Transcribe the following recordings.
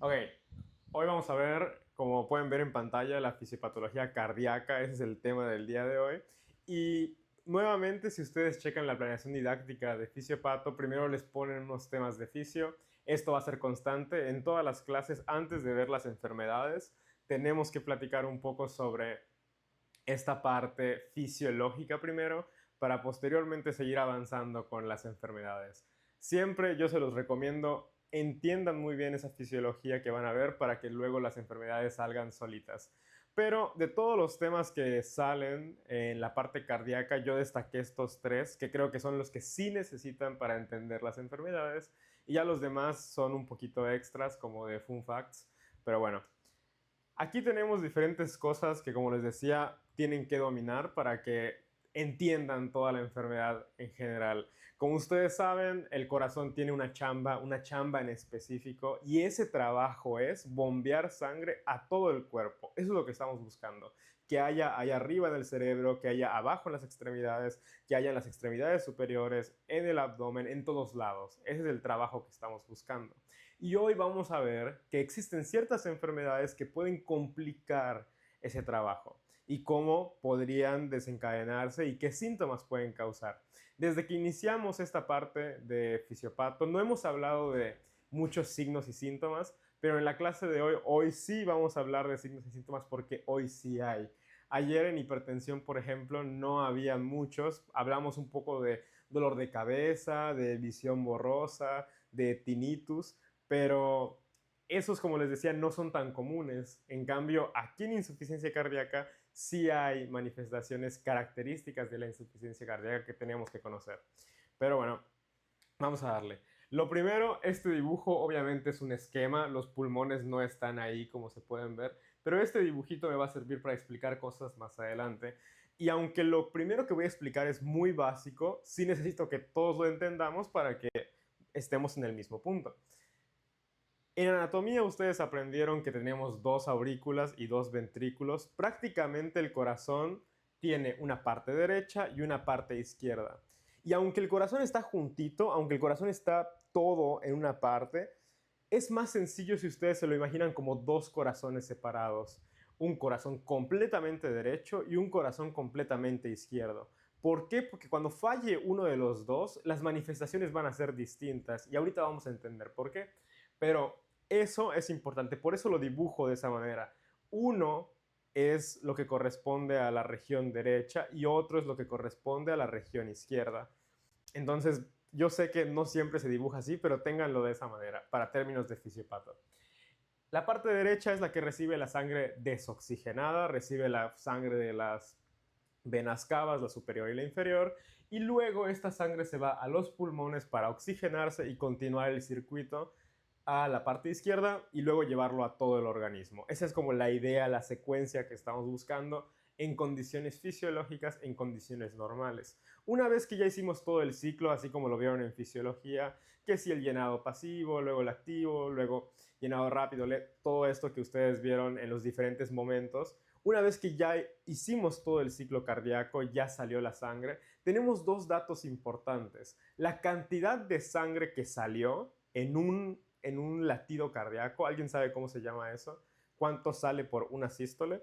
Ok, hoy vamos a ver, como pueden ver en pantalla, la fisiopatología cardíaca. Ese es el tema del día de hoy. Y nuevamente, si ustedes checan la planeación didáctica de Fisiopato, primero les ponen unos temas de fisio. Esto va a ser constante en todas las clases. Antes de ver las enfermedades, tenemos que platicar un poco sobre esta parte fisiológica primero, para posteriormente seguir avanzando con las enfermedades. Siempre yo se los recomiendo, entiendan muy bien esa fisiología que van a ver para que luego las enfermedades salgan solitas. Pero de todos los temas que salen en la parte cardíaca, yo destaqué estos tres, que creo que son los que sí necesitan para entender las enfermedades, y ya los demás son un poquito extras, como de fun facts. Pero bueno, aquí tenemos diferentes cosas que, como les decía, tienen que dominar para que entiendan toda la enfermedad en general. Como ustedes saben, el corazón tiene una chamba en específico, y ese trabajo es bombear sangre a todo el cuerpo. Eso es lo que estamos buscando. Que haya allá arriba del cerebro, que haya abajo en las extremidades, que haya en las extremidades superiores, en el abdomen, en todos lados. Ese es el trabajo que estamos buscando. Y hoy vamos a ver que existen ciertas enfermedades que pueden complicar ese trabajo y cómo podrían desencadenarse y qué síntomas pueden causar. Desde que iniciamos esta parte de Fisiopato, no hemos hablado de muchos signos y síntomas, pero en la clase de hoy sí vamos a hablar de signos y síntomas, porque hoy sí hay. Ayer en hipertensión, por ejemplo, no había muchos. Hablamos un poco de dolor de cabeza, de visión borrosa, de tinnitus, pero esos, como les decía, no son tan comunes. En cambio, aquí en insuficiencia cardíaca sí hay manifestaciones características de la insuficiencia cardíaca que tenemos que conocer. Pero bueno, vamos a darle. Lo primero, este dibujo obviamente es un esquema, los pulmones no están ahí como se pueden ver, pero este dibujito me va a servir para explicar cosas más adelante. Y aunque lo primero que voy a explicar es muy básico, sí necesito que todos lo entendamos para que estemos en el mismo punto. En anatomía ustedes aprendieron que tenemos dos aurículas y dos ventrículos. Prácticamente el corazón tiene una parte derecha y una parte izquierda. Y aunque el corazón está juntito, aunque el corazón está todo en una parte, es más sencillo si ustedes se lo imaginan como dos corazones separados. Un corazón completamente derecho y un corazón completamente izquierdo. ¿Por qué? Porque cuando falle uno de los dos, las manifestaciones van a ser distintas. Y ahorita vamos a entender por qué. Pero eso es importante, por eso lo dibujo de esa manera. Uno es lo que corresponde a la región derecha y otro es lo que corresponde a la región izquierda. Entonces, yo sé que no siempre se dibuja así, pero ténganlo de esa manera, para términos de fisiopato. La parte derecha es la que recibe la sangre desoxigenada, recibe la sangre de las venas cavas, la superior y la inferior, y luego esta sangre se va a los pulmones para oxigenarse y continuar el circuito a la parte izquierda y luego llevarlo a todo el organismo. Esa es como la idea, la secuencia que estamos buscando en condiciones fisiológicas, en condiciones normales. Una vez que ya hicimos todo el ciclo, así como lo vieron en fisiología, que si el llenado pasivo, luego el activo, luego llenado rápido, todo esto que ustedes vieron en los diferentes momentos, una vez que ya hicimos todo el ciclo cardíaco, ya salió la sangre, tenemos dos datos importantes. La cantidad de sangre que salió en un latido cardíaco. ¿Alguien sabe cómo se llama eso? ¿Cuánto sale por una sístole?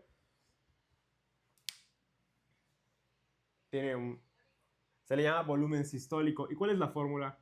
Tiene un, Se le llama volumen sistólico. ¿Y cuál es la fórmula?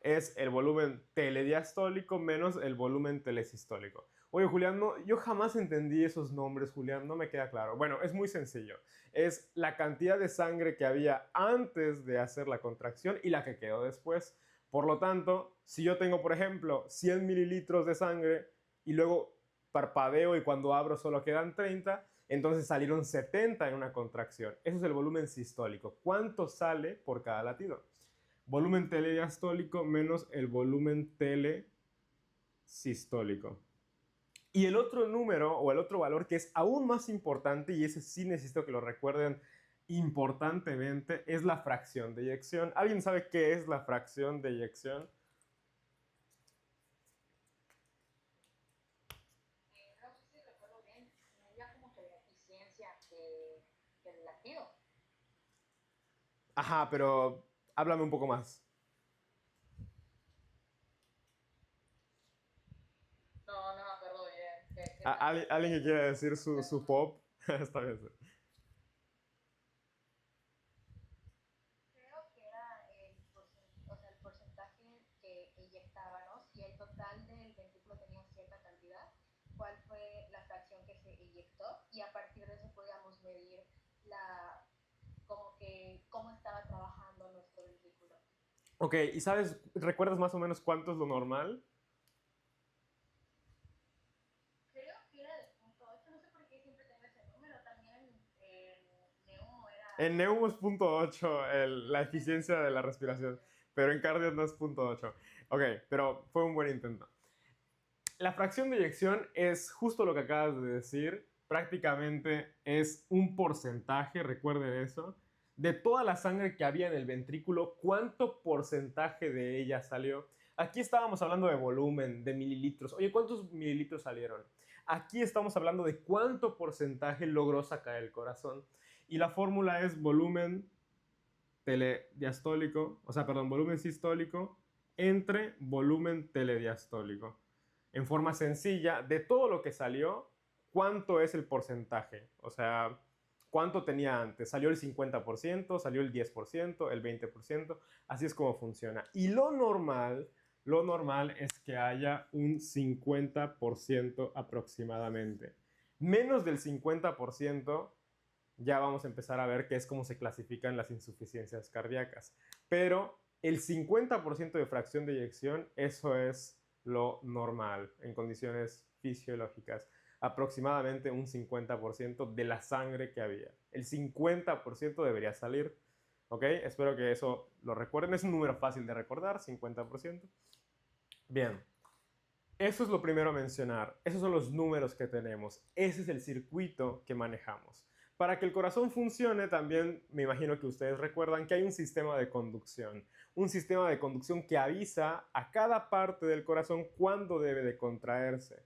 Es el volumen telediastólico menos el volumen telesistólico. Oye, Julián, no, yo jamás entendí esos nombres, Julián, no me queda claro. Bueno, es muy sencillo. Es la cantidad de sangre que había antes de hacer la contracción y la que quedó después. Por lo tanto, si yo tengo, por ejemplo, 100 mililitros de sangre y luego parpadeo y cuando abro solo quedan 30, entonces salieron 70 en una contracción. Eso es el volumen sistólico. ¿Cuánto sale por cada latido? Volumen telediastólico menos el volumen telesistólico. Y el otro número o el otro valor que es aún más importante, y ese sí necesito que lo recuerden importantemente, es la fracción de eyección. ¿Alguien sabe qué es la fracción de eyección? No sé si recuerdo bien, medía como que la eficiencia del latido. Ajá, pero háblame un poco más. No, no me acuerdo bien qué pasó. ¿Alguien que quiera decir su pop? Está bien. Sí. Creo que era o sea, el porcentaje que eyectaba, ¿no? Si el total del ventrículo tenía cierta cantidad, cuál fue la fracción que se eyectó y a partir de eso podíamos medir la, como que cómo estaba trabajando nuestro ventrículo. Ok, ¿y sabes, recuerdas más o menos cuánto es lo normal? Creo que era de punto 8, no sé por qué siempre tengo ese número, también en Neumo En era Neum es punto 8 la eficiencia de la respiración, 0.8. pero en cardio no es punto 8. Ok, pero fue un buen intento. La fracción de eyección es justo lo que acabas de decir. Prácticamente es un porcentaje, recuerden eso, de toda la sangre que había en el ventrículo, cuánto porcentaje de ella salió. Aquí estábamos hablando de volumen, de mililitros. Oye, ¿cuántos mililitros salieron? Aquí estamos hablando de cuánto porcentaje logró sacar el corazón. Y la fórmula es volumen telediastólico, o sea, perdón, volumen sistólico entre volumen telediastólico. En forma sencilla, de todo lo que salió, ¿cuánto es el porcentaje? O sea, ¿cuánto tenía antes? ¿Salió el 50%? ¿Salió el 10%? ¿El 20%? Así es como funciona. Y lo normal es que haya un 50% aproximadamente. Menos del 50% ya vamos a empezar a ver qué es cómo se clasifican las insuficiencias cardíacas. Pero el 50% de fracción de eyección, eso es lo normal en condiciones fisiológicas. Aproximadamente un 50% de la sangre que había. El 50% debería salir. ¿Ok? Espero que eso lo recuerden. Es un número fácil de recordar, 50%. Bien, eso es lo primero a mencionar. Esos son los números que tenemos. Ese es el circuito que manejamos. Para que el corazón funcione, también me imagino que ustedes recuerdan que hay un sistema de conducción. Un sistema de conducción que avisa a cada parte del corazón cuándo debe de contraerse.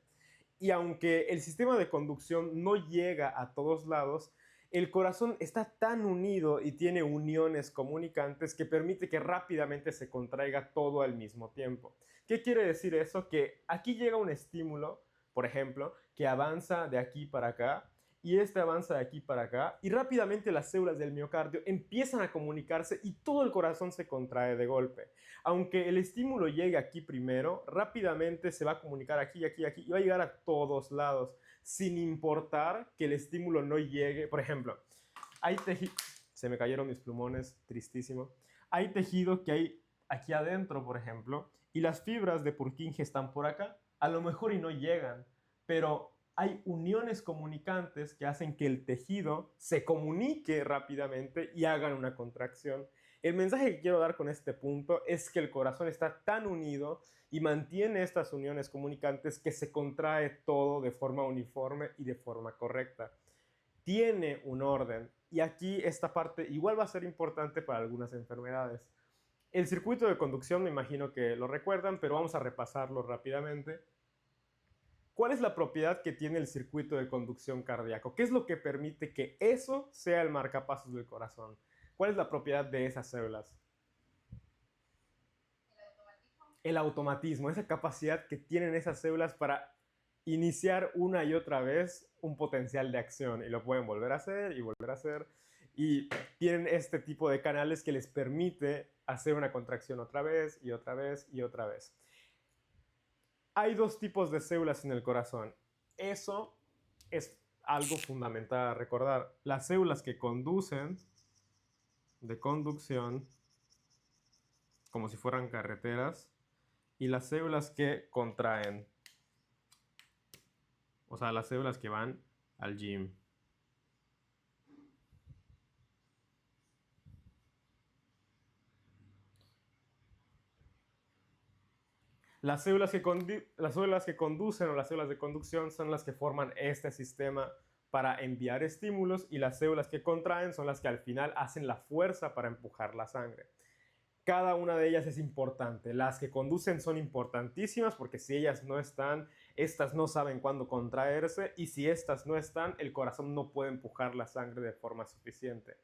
Y aunque el sistema de conducción no llega a todos lados, el corazón está tan unido y tiene uniones comunicantes que permite que rápidamente se contraiga todo al mismo tiempo. ¿Qué quiere decir eso? Que aquí llega un estímulo, por ejemplo, que avanza de aquí para acá y este avanza de aquí para acá y rápidamente las células del miocardio empiezan a comunicarse y todo el corazón se contrae de golpe. Aunque el estímulo llegue aquí primero, rápidamente se va a comunicar aquí, aquí, aquí y va a llegar a todos lados, sin importar que el estímulo no llegue. Por ejemplo, hay tejido, se me cayeron mis plumones, tristísimo. Hay tejido que hay aquí adentro, por ejemplo, y las fibras de Purkinje están por acá, a lo mejor y no llegan, pero hay uniones comunicantes que hacen que el tejido se comunique rápidamente y hagan una contracción. El mensaje que quiero dar con este punto es que el corazón está tan unido y mantiene estas uniones comunicantes que se contrae todo de forma uniforme y de forma correcta. Tiene un orden y aquí esta parte igual va a ser importante para algunas enfermedades. El circuito de conducción me imagino que lo recuerdan, pero vamos a repasarlo rápidamente. ¿Cuál es la propiedad que tiene el circuito de conducción cardíaco? ¿Qué es lo que permite que eso sea el marcapasos del corazón? ¿Cuál es la propiedad de esas células? El automatismo. El automatismo, esa capacidad que tienen esas células para iniciar una y otra vez un potencial de acción y lo pueden volver a hacer y volver a hacer y tienen este tipo de canales que les permite hacer una contracción otra vez y otra vez y otra vez. Hay dos tipos de células en el corazón. Eso es algo fundamental a recordar. Las células que conducen de conducción como si fueran carreteras y las células que contraen, o sea, las células que van al gym. Las células que conducen o las células de conducción son las que forman este sistema para enviar estímulos y las células que contraen son las que al final hacen la fuerza para empujar la sangre. Cada una de ellas es importante. Las que conducen son importantísimas porque si ellas no están, estas no saben cuándo contraerse y si estas no están, el corazón no puede empujar la sangre de forma suficiente.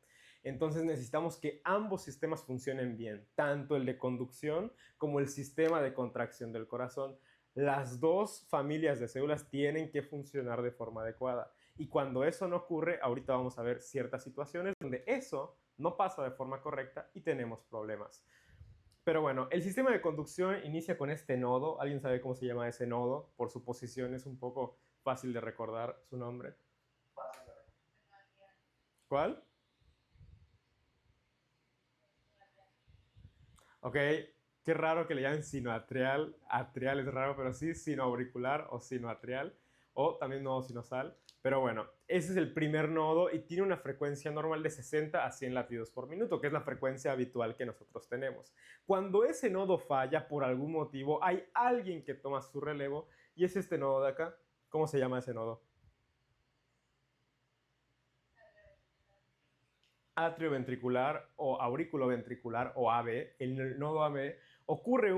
Entonces necesitamos que ambos sistemas funcionen bien, tanto el de conducción como el sistema de contracción del corazón. Las dos familias de células tienen que funcionar de forma adecuada. Y cuando eso no ocurre, ahorita vamos a ver ciertas situaciones donde eso no pasa de forma correcta y tenemos problemas. Pero bueno, el sistema de conducción inicia con este nodo. ¿Alguien sabe cómo se llama ese nodo? Por su posición es un poco fácil de recordar su nombre. ¿Cuál? Ok, qué raro que le llamen sinoatrial. Atrial es raro, pero sí sinoauricular o sinoatrial. O también nodo sinosal. Pero bueno, ese es el primer nodo y tiene una frecuencia normal de 60 a 100 latidos por minuto, que es la frecuencia habitual que nosotros tenemos. Cuando ese nodo falla por algún motivo, hay alguien que toma su relevo y es este nodo de acá. ¿Cómo se llama ese nodo? Atrioventricular o aurículo-ventricular o AB. En el nodo AB ocurre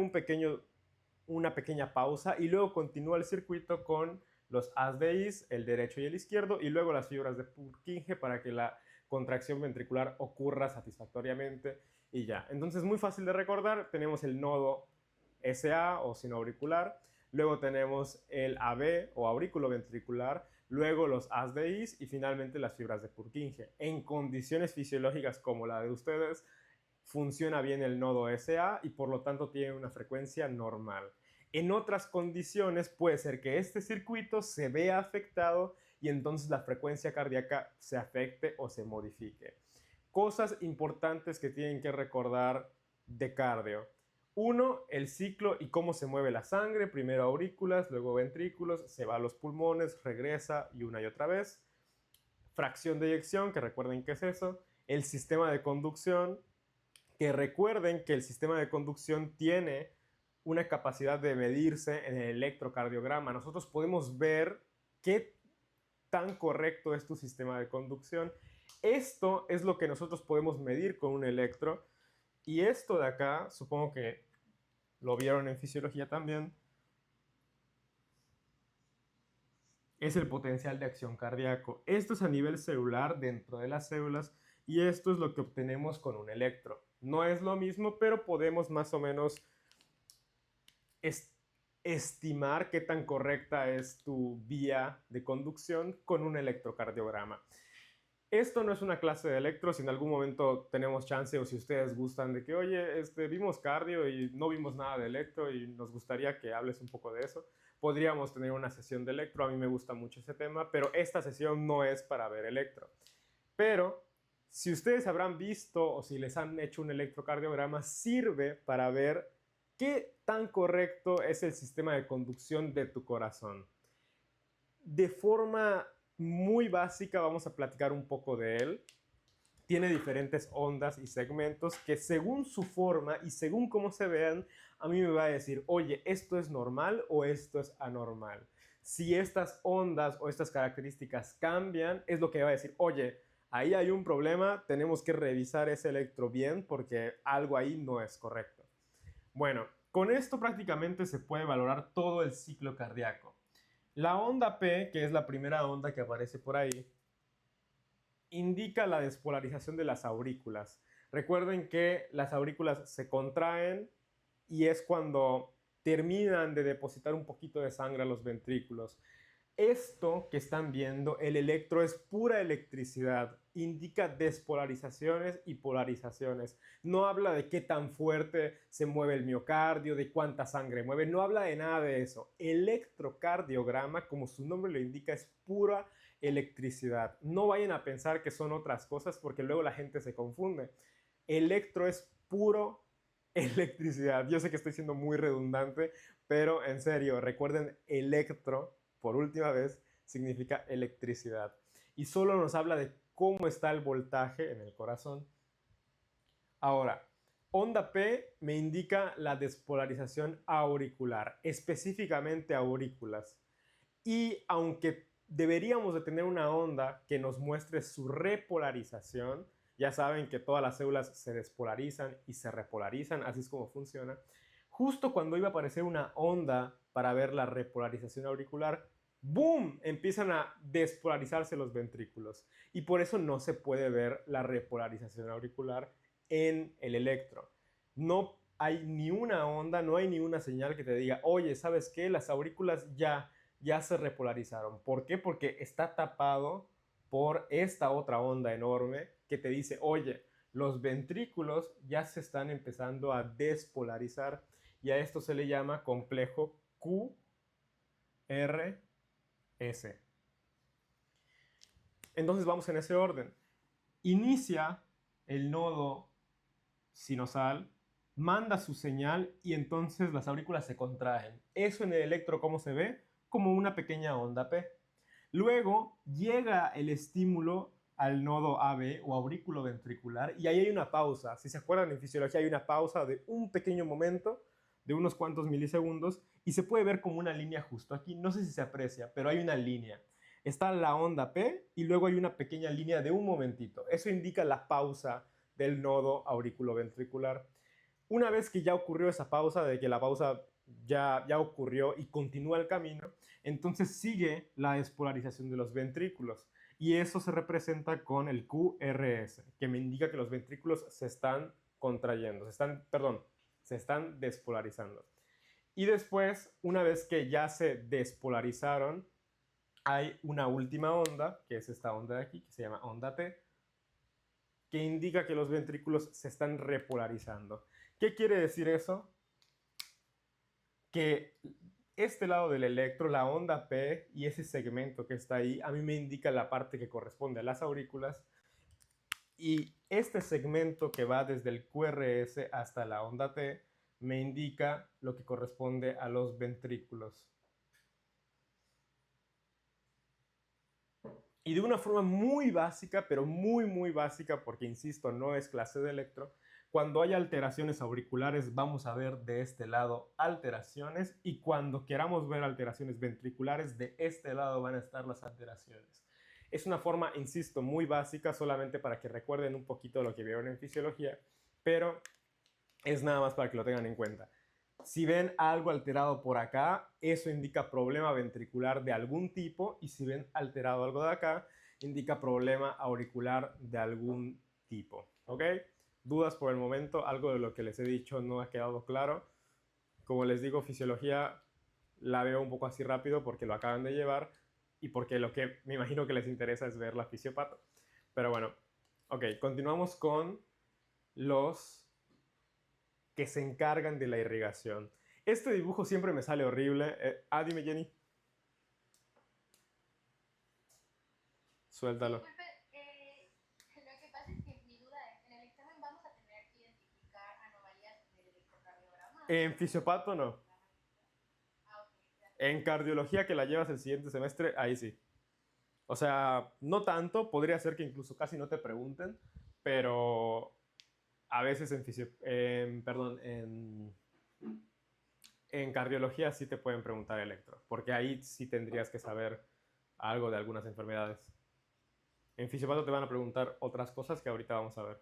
una pequeña pausa y luego continúa el circuito con los haz de Is, el derecho y el izquierdo, y luego las fibras de Purkinje para que la contracción ventricular ocurra satisfactoriamente y ya. Entonces, muy fácil de recordar, tenemos el nodo SA o sinoauricular, luego tenemos el AB o aurículo ventricular, luego los haz de Is y finalmente las fibras de Purkinje. En condiciones fisiológicas como la de ustedes, funciona bien el nodo SA y por lo tanto tiene una frecuencia normal. En otras condiciones puede ser que este circuito se vea afectado y entonces la frecuencia cardíaca se afecte o se modifique. Cosas importantes que tienen que recordar de cardio. Uno, el ciclo y cómo se mueve la sangre. Primero aurículas, luego ventrículos, se va a los pulmones, regresa y una y otra vez. Fracción de eyección, que recuerden qué es eso. El sistema de conducción, que recuerden que el sistema de conducción tiene una capacidad de medirse en el electrocardiograma. Nosotros podemos ver qué tan correcto es tu sistema de conducción. Esto es lo que nosotros podemos medir con un electro. Y esto de acá, supongo que lo vieron en fisiología también, es el potencial de acción cardíaco. Esto es a nivel celular dentro de las células y esto es lo que obtenemos con un electro. No es lo mismo, pero podemos más o menos estimar qué tan correcta es tu vía de conducción con un electrocardiograma. Esto no es una clase de electro, si en algún momento tenemos chance o si ustedes gustan de que, oye, vimos cardio y no vimos nada de electro y nos gustaría que hables un poco de eso, podríamos tener una sesión de electro. A mí me gusta mucho ese tema, pero esta sesión no es para ver electro. Pero si ustedes habrán visto o si les han hecho un electrocardiograma, sirve para ver qué tan correcto es el sistema de conducción de tu corazón. De forma muy básica vamos a platicar un poco de él. Tiene diferentes ondas y segmentos que según su forma y según cómo se vean, a mí me va a decir, oye, ¿esto es normal o esto es anormal? Si estas ondas o estas características cambian, es lo que va a decir, oye, ahí hay un problema, tenemos que revisar ese electro bien porque algo ahí no es correcto. Bueno, con esto prácticamente se puede valorar todo el ciclo cardíaco. La onda P, que es la primera onda que aparece por ahí, indica la despolarización de las aurículas. Recuerden que las aurículas se contraen y es cuando terminan de depositar un poquito de sangre a los ventrículos. Esto que están viendo, el electro es pura electricidad, indica despolarizaciones y polarizaciones. No habla de qué tan fuerte se mueve el miocardio, de cuánta sangre mueve, no habla de nada de eso. Electrocardiograma, como su nombre lo indica, es pura electricidad. No vayan a pensar que son otras cosas porque luego la gente se confunde. Electro es puro electricidad. Yo sé que estoy siendo muy redundante, pero en serio, recuerden, electro por última vez, significa electricidad. Y solo nos habla de cómo está el voltaje en el corazón. Ahora, onda P me indica la despolarización auricular, específicamente aurículas. Y aunque deberíamos de tener una onda que nos muestre su repolarización, ya saben que todas las células se despolarizan y se repolarizan, así es como funciona. Justo cuando iba a aparecer una onda para ver la repolarización auricular, ¡boom!, empiezan a despolarizarse los ventrículos. Y por eso no se puede ver la repolarización auricular en el electro. No hay ni una onda, no hay ni una señal que te diga, oye, ¿sabes qué? Las aurículas ya se repolarizaron. ¿Por qué? Porque está tapado por esta otra onda enorme que te dice, oye, los ventrículos ya se están empezando a despolarizar y a esto se le llama complejo QRS. Entonces vamos en ese orden. Inicia el nodo sinusal, manda su señal y entonces las aurículas se contraen. Eso en el electro, ¿cómo se ve? Como una pequeña onda P. Luego llega el estímulo al nodo AB o aurículo ventricular y ahí hay una pausa. Si se acuerdan, en fisiología hay una pausa de un pequeño momento, de unos cuantos milisegundos, y se puede ver como una línea justo aquí. No sé si se aprecia, pero hay una línea. Está la onda P y luego hay una pequeña línea de un momentito. Eso indica la pausa del nodo auriculoventricular. Una vez que ya ocurrió esa pausa, de que la pausa ya ocurrió y continúa el camino, entonces sigue la despolarización de los ventrículos. Y eso se representa con el QRS, que me indica que los ventrículos se están contrayendo, se están despolarizando. Y después, una vez que ya se despolarizaron, hay una última onda, que es esta onda de aquí, que se llama onda T, que indica que los ventrículos se están repolarizando. ¿Qué quiere decir eso? Que este lado del electro, la onda P y ese segmento que está ahí, a mí me indica la parte que corresponde a las aurículas. Y este segmento que va desde el QRS hasta la onda T me indica lo que corresponde a los ventrículos. Y de una forma muy básica, pero muy básica, porque insisto, no es clase de electro, cuando hay alteraciones auriculares vamos a ver de este lado alteraciones y cuando queramos ver alteraciones ventriculares, de este lado van a estar las alteraciones. Es una forma, insisto, muy básica, solamente para que recuerden un poquito lo que vieron en fisiología, pero es nada más para que lo tengan en cuenta. Si ven algo alterado por acá, eso indica problema ventricular de algún tipo, y si ven alterado algo de acá, indica problema auricular de algún tipo. ¿Ok? ¿Dudas por el momento? Algo de lo que les he dicho no ha quedado claro. Como les digo, fisiología la veo un poco así rápido porque lo acaban de llevar y porque lo que me imagino que les interesa es ver la fisiopato. Pero bueno, ok, continuamos con los que se encargan de la irrigación. Este dibujo siempre me sale horrible. Dime, Jenny. Suéltalo. Disculpe, lo que pasa es que mi duda es, en el examen vamos a tener que identificar anomalías en el electrocardiograma. En fisiopato no. Ah, ok, gracias. En cardiología, que la llevas el siguiente semestre, ahí sí. O sea, no tanto, podría ser que incluso casi no te pregunten, pero a veces en cardiología sí te pueden preguntar electro, porque ahí sí tendrías que saber algo de algunas enfermedades. En fisiopato te van a preguntar otras cosas que ahorita vamos a ver.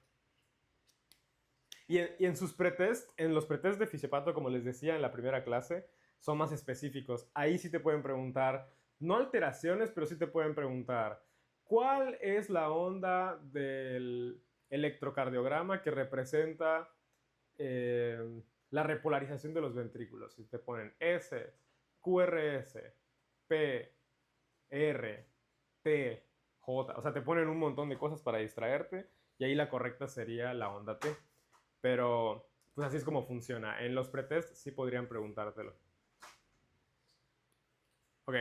Y en sus pretest, en los pretest de fisiopato, como les decía en la primera clase, son más específicos. Ahí sí te pueden preguntar, no alteraciones, pero sí te pueden preguntar, ¿cuál es la onda del electrocardiograma que representa la repolarización de los ventrículos? Si te ponen S, QRS, P, R, T, J, o sea, te ponen un montón de cosas para distraerte y ahí la correcta sería la onda T. Pero, pues así es como funciona. En los pretest sí podrían preguntártelo. Ok,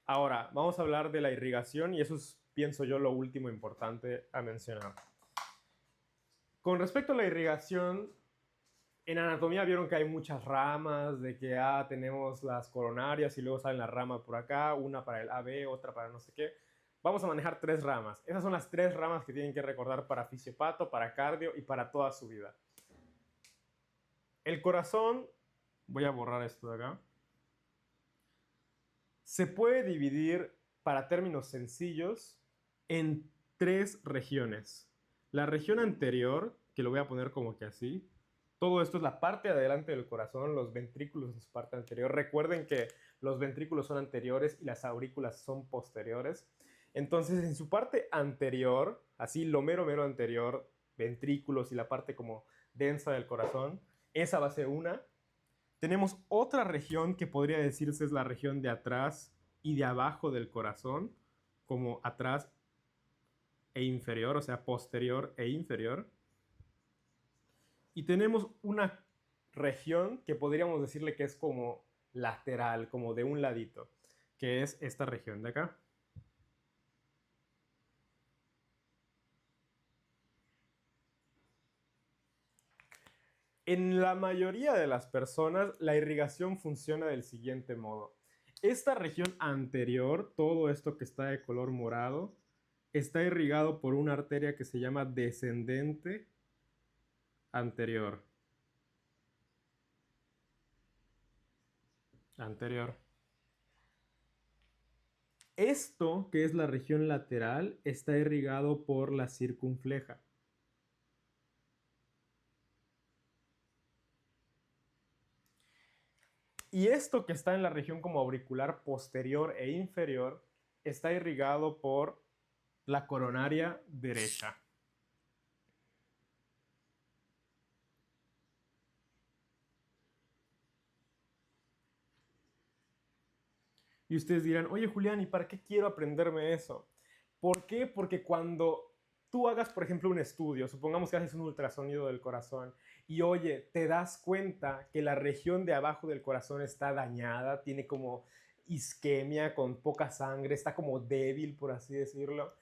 ahora vamos a hablar de la irrigación y eso es, pienso yo, lo último importante a mencionar. Con respecto a la irrigación, en anatomía vieron que hay muchas ramas, de que tenemos las coronarias y luego salen las ramas por acá, una para el AB, otra para no sé qué. Vamos a manejar 3 ramas. Esas son las 3 ramas que tienen que recordar para fisiopato, para cardio y para toda su vida. El corazón, voy a borrar esto de acá, se puede dividir, para términos sencillos, en 3 regiones. La región anterior, que lo voy a poner como que así, todo esto es la parte de adelante del corazón, los ventrículos en su parte anterior. Recuerden que los ventrículos son anteriores y las aurículas son posteriores. Entonces, en su parte anterior, así lo mero, mero anterior, ventrículos y la parte como densa del corazón, esa va a ser una. Tenemos otra región que podría decirse es la región de atrás y de abajo del corazón, como atrás e inferior, o sea, posterior e inferior. Y tenemos una región que podríamos decirle que es como lateral, como de un ladito, que es esta región de acá. En la mayoría de las personas, la irrigación funciona del siguiente modo. Esta región anterior, todo esto que está de color morado, está irrigado por una arteria que se llama descendente anterior. Anterior. Esto, que es la región lateral, está irrigado por la circunfleja. Y esto que está en la región como auricular posterior e inferior está irrigado por la coronaria derecha. Y ustedes dirán, oye Julián, ¿y para qué quiero aprenderme eso? ¿Por qué? Porque cuando tú hagas, por ejemplo, un estudio, supongamos que haces un ultrasonido del corazón y oye, te das cuenta que la región de abajo del corazón está dañada, tiene como isquemia, con poca sangre, está como débil, por así decirlo.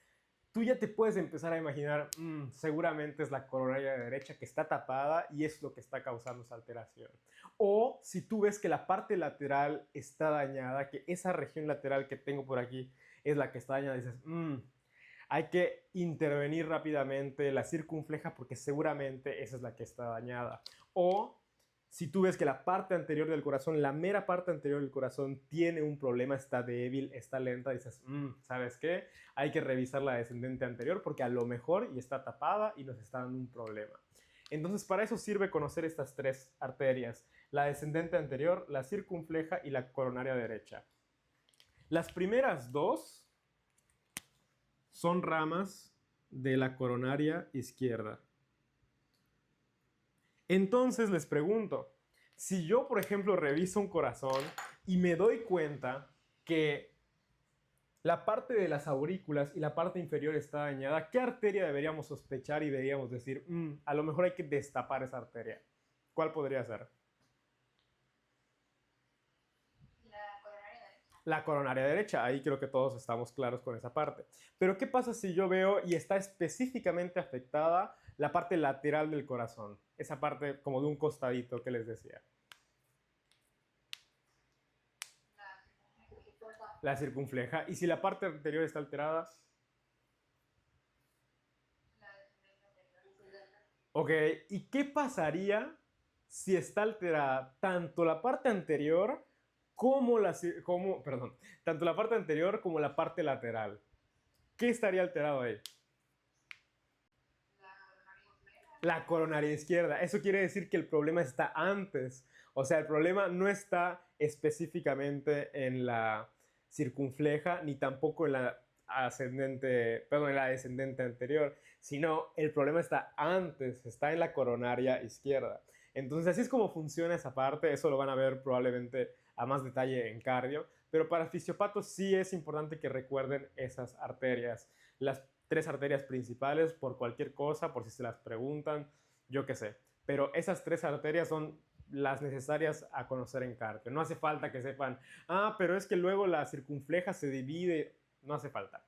Tú ya te puedes empezar a imaginar, seguramente es la coronaria derecha que está tapada y es lo que está causando esa alteración. O si tú ves que la parte lateral está dañada, que esa región lateral que tengo por aquí es la que está dañada, dices, hay que intervenir rápidamente la circunfleja porque seguramente esa es la que está dañada. O si tú ves que la parte anterior del corazón, la mera parte anterior del corazón tiene un problema, está débil, está lenta, dices, ¿sabes qué? Hay que revisar la descendente anterior porque a lo mejor y está tapada y nos está dando un problema. Entonces, para eso sirve conocer estas tres arterias, la descendente anterior, la circunfleja y la coronaria derecha. Las primeras dos son ramas de la coronaria izquierda. Entonces les pregunto, si yo, por ejemplo, reviso un corazón y me doy cuenta que la parte de las aurículas y la parte inferior está dañada, ¿qué arteria deberíamos sospechar y deberíamos decir, a lo mejor hay que destapar esa arteria? ¿Cuál podría ser? La coronaria derecha. La coronaria derecha, ahí creo que todos estamos claros con esa parte. Pero ¿qué pasa si yo veo y está específicamente afectada la parte lateral del corazón? Esa parte como de un costadito que les decía. La circunfleja. Y si la parte anterior está alterada. Ok, ¿y qué pasaría si está alterada tanto la parte anterior tanto la parte anterior como la parte lateral? ¿Qué estaría alterado ahí? La coronaria izquierda. Eso quiere decir que el problema está antes. O sea, el problema no está específicamente en la circunfleja ni tampoco en la en la descendente anterior, sino el problema está antes, está en la coronaria izquierda. Entonces, así es como funciona esa parte. Eso lo van a ver probablemente a más detalle en cardio. Pero para fisiopatos sí es importante que recuerden esas arterias. Las tres arterias principales por cualquier cosa, por si se las preguntan, yo qué sé. Pero esas tres arterias son las necesarias a conocer en cardio. No hace falta que sepan, pero es que luego la circunfleja se divide. No hace falta.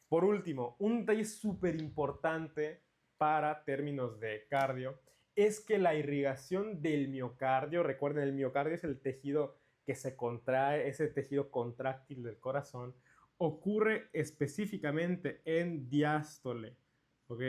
Por último, un detalle súper importante para términos de cardio es que la irrigación del miocardio, recuerden, el miocardio es el tejido que se contrae, ese tejido contráctil del corazón, ocurre específicamente en diástole, ¿ok?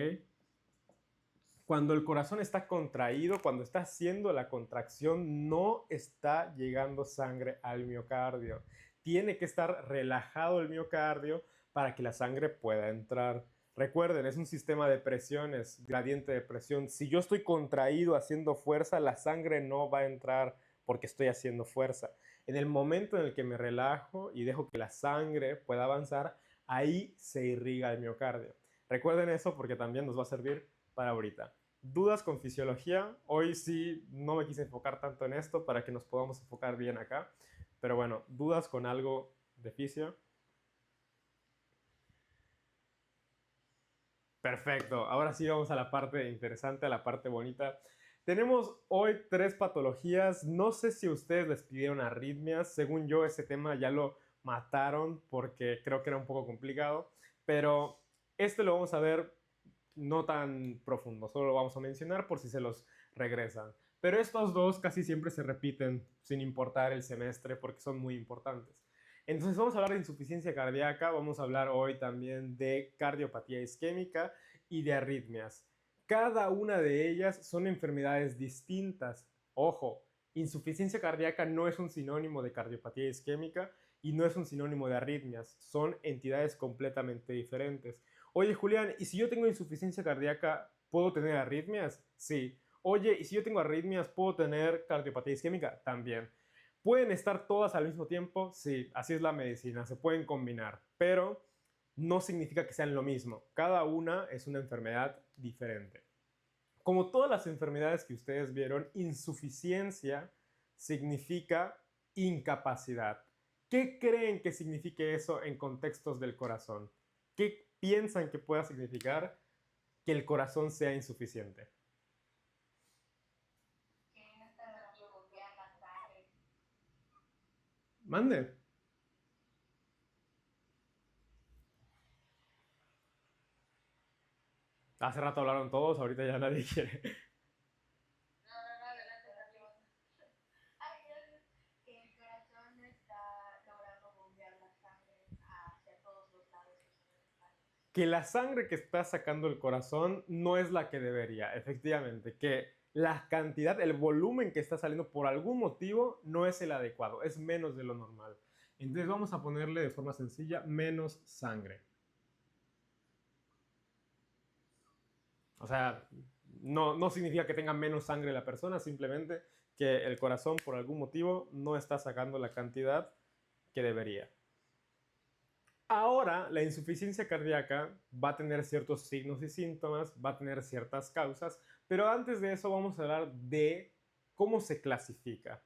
Cuando el corazón está contraído, cuando está haciendo la contracción, no está llegando sangre al miocardio. Tiene que estar relajado el miocardio para que la sangre pueda entrar. Recuerden, es un sistema de presiones, gradiente de presión. Si yo estoy contraído haciendo fuerza, la sangre no va a entrar porque estoy haciendo fuerza. En el momento en el que me relajo y dejo que la sangre pueda avanzar, ahí se irriga el miocardio. Recuerden eso porque también nos va a servir para ahorita. ¿Dudas con fisiología? Hoy sí no me quise enfocar tanto en esto para que nos podamos enfocar bien acá. Pero bueno, ¿dudas con algo de fisio? Perfecto, ahora sí vamos a la parte interesante, a la parte bonita. Tenemos hoy 3 patologías. No sé si ustedes les pidieron arritmias. Según yo, ese tema ya lo mataron porque creo que era un poco complicado. Pero este lo vamos a ver no tan profundo, solo lo vamos a mencionar por si se los regresan. Pero estos dos casi siempre se repiten sin importar el semestre porque son muy importantes. Entonces vamos a hablar de insuficiencia cardíaca, vamos a hablar hoy también de cardiopatía isquémica y de arritmias. Cada una de ellas son enfermedades distintas. Ojo, insuficiencia cardíaca no es un sinónimo de cardiopatía isquémica y no es un sinónimo de arritmias, son entidades completamente diferentes. Oye, Julián, ¿y si yo tengo insuficiencia cardíaca, puedo tener arritmias? Sí. Oye, ¿y si yo tengo arritmias, puedo tener cardiopatía isquémica? También. ¿Pueden estar todas al mismo tiempo? Sí, así es la medicina, se pueden combinar, pero no significa que sean lo mismo. Cada una es una enfermedad diferente. Como todas las enfermedades que ustedes vieron, insuficiencia significa incapacidad. ¿Qué creen que signifique eso en contextos del corazón? ¿Qué piensan que pueda significar que el corazón sea insuficiente? Que no está dando bombear la sangre. Mande. Hace rato hablaron todos, ahorita ya nadie quiere. No, no, no, adelante, Carlos. Ay, gracias. Que el corazón no está logrando bombear la sangre hacia todos los lados que son necesarios. Que la sangre que está sacando el corazón no es la que debería, efectivamente, que la cantidad, el volumen que está saliendo por algún motivo no es el adecuado, es menos de lo normal. Entonces vamos a ponerle de forma sencilla menos sangre. O sea, no significa que tenga menos sangre la persona, simplemente que el corazón por algún motivo no está sacando la cantidad que debería. Ahora, la insuficiencia cardíaca va a tener ciertos signos y síntomas, va a tener ciertas causas, pero antes de eso vamos a hablar de cómo se clasifica.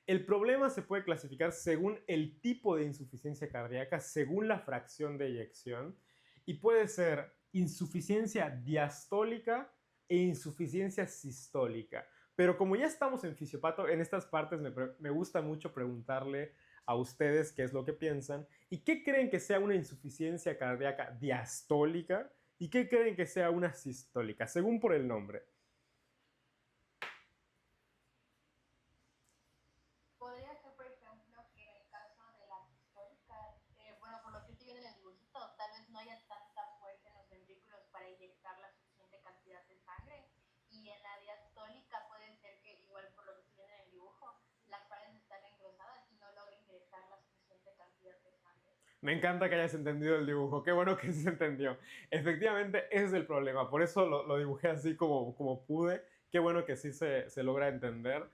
El problema se puede clasificar según el tipo de insuficiencia cardíaca, según la fracción de eyección, y puede ser insuficiencia diastólica e insuficiencia sistólica. Pero como ya estamos en fisiopato, en estas partes me gusta mucho preguntarle a ustedes qué es lo que piensan y qué creen que sea una insuficiencia cardíaca diastólica y qué creen que sea una sistólica, según por el nombre. Podría ser, por ejemplo, que en el caso de la sistólica, bueno, por lo que estoy viendo en el dibujito, tal vez no haya tanta fuerza en los ventrículos para inyectar la suficiente cantidad de sangre. Y en la diastólica puede ser que, igual por lo que estoy viendo en el dibujo, las paredes están engrosadas y no logren inyectar la suficiente cantidad de sangre. Me encanta que hayas entendido el dibujo, qué bueno que se entendió. Efectivamente, ese es el problema, por eso lo dibujé así como pude, qué bueno que sí se logra entender.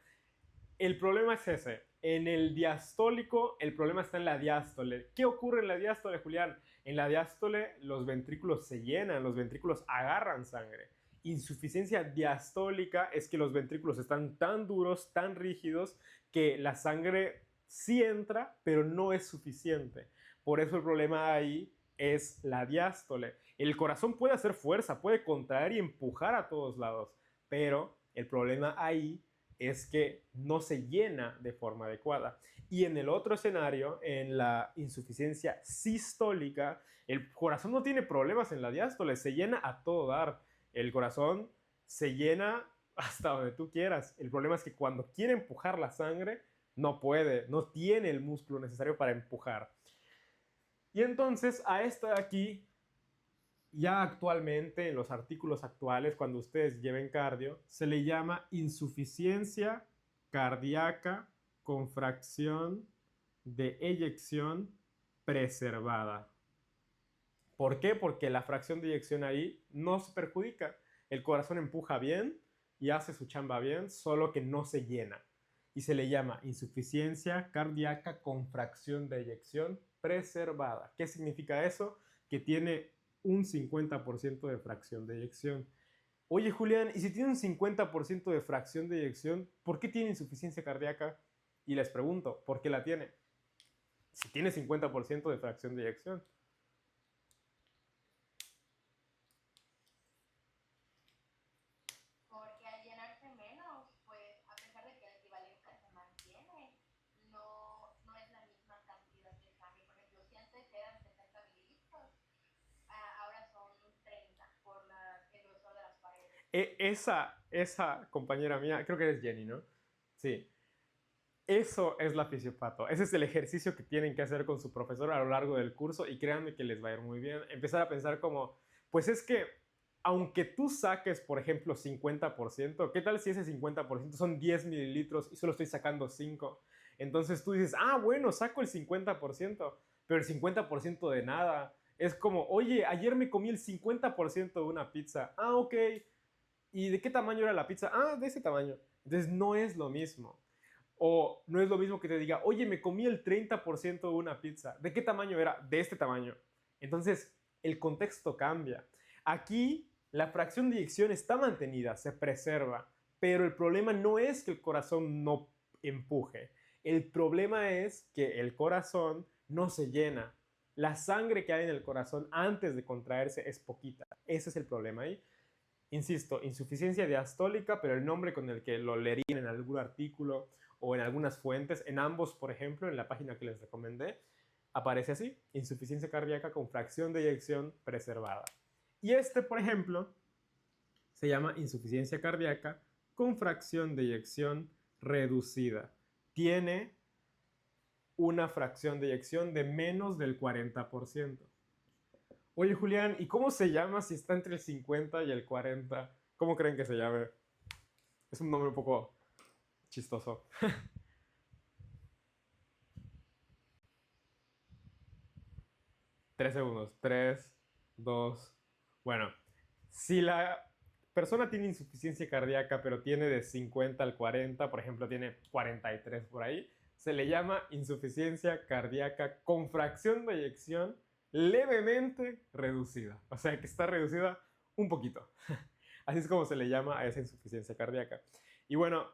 El problema es ese. En el diastólico, el problema está en la diástole. ¿Qué ocurre en la diástole, Julián? En la diástole los ventrículos se llenan, los ventrículos agarran sangre. Insuficiencia diastólica es que los ventrículos están tan duros, tan rígidos, que la sangre sí entra, pero no es suficiente. Por eso el problema ahí es la diástole. El corazón puede hacer fuerza, puede contraer y empujar a todos lados, pero el problema ahí es que no se llena de forma adecuada. Y en el otro escenario, en la insuficiencia sistólica, el corazón no tiene problemas en la diástole, se llena a todo dar. El corazón se llena hasta donde tú quieras. El problema es que cuando quiere empujar la sangre, no puede, no tiene el músculo necesario para empujar. Y entonces a esta de aquí, ya actualmente, en los artículos actuales, cuando ustedes lleven cardio, se le llama insuficiencia cardíaca con fracción de eyección preservada. ¿Por qué? Porque la fracción de eyección ahí no se perjudica. El corazón empuja bien y hace su chamba bien, solo que no se llena. y se le llama insuficiencia cardíaca con fracción de eyección preservada. ¿Qué significa eso? Que tiene un 50% de fracción de eyección. Oye, Julián, ¿y si tiene un 50% de fracción de eyección, por qué tiene insuficiencia cardíaca? Y les pregunto, ¿por qué la tiene? Si tiene 50% de fracción de eyección. Porque al llenarse menos, pues a pesar de que la equivalencia se mantiene, no es la misma cantidad de sangre. Por ejemplo, si antes eran 60 mililitros, ahora son 30 por el grosor de las paredes. Esa compañera mía, creo que es Jenny, ¿no? Sí. Eso es la fisiopato. Ese es el ejercicio que tienen que hacer con su profesor a lo largo del curso y créanme que les va a ir muy bien. Empezar a pensar como, pues es que aunque tú saques, por ejemplo, 50%, ¿qué tal si ese 50% son 10 mililitros y solo estoy sacando 5? Entonces tú dices, ah, bueno, saco el 50%, pero el 50% de nada. Es como, oye, ayer me comí el 50% de una pizza. Ah, ok. ¿Y de qué tamaño era la pizza? Ah, de ese tamaño. Entonces no es lo mismo. O no es lo mismo que te diga, oye, me comí el 30% de una pizza. ¿De qué tamaño era? De este tamaño. Entonces, el contexto cambia. Aquí, la fracción de eyección está mantenida, se preserva, pero el problema no es que el corazón no empuje. El problema es que el corazón no se llena. La sangre que hay en el corazón antes de contraerse es poquita. Ese es el problema ahí. Insisto, insuficiencia diastólica, pero el nombre con el que lo leerían en algún artículo o en algunas fuentes, en ambos, por ejemplo, en la página que les recomendé, aparece así, insuficiencia cardíaca con fracción de eyección preservada. Y este, por ejemplo, se llama insuficiencia cardíaca con fracción de eyección reducida. Tiene una fracción de eyección de menos del 40%. Oye, Julián, ¿y cómo se llama si está entre el 50 y el 40? ¿Cómo creen que se llame? Es un nombre un poco chistoso. 3 segundos. 3, 2. Bueno, si la persona tiene insuficiencia cardíaca, pero tiene de 50 al 40, por ejemplo, tiene 43 por ahí, se le llama insuficiencia cardíaca con fracción de eyección levemente reducida. O sea, que está reducida un poquito. Así es como se le llama a esa insuficiencia cardíaca. Y bueno,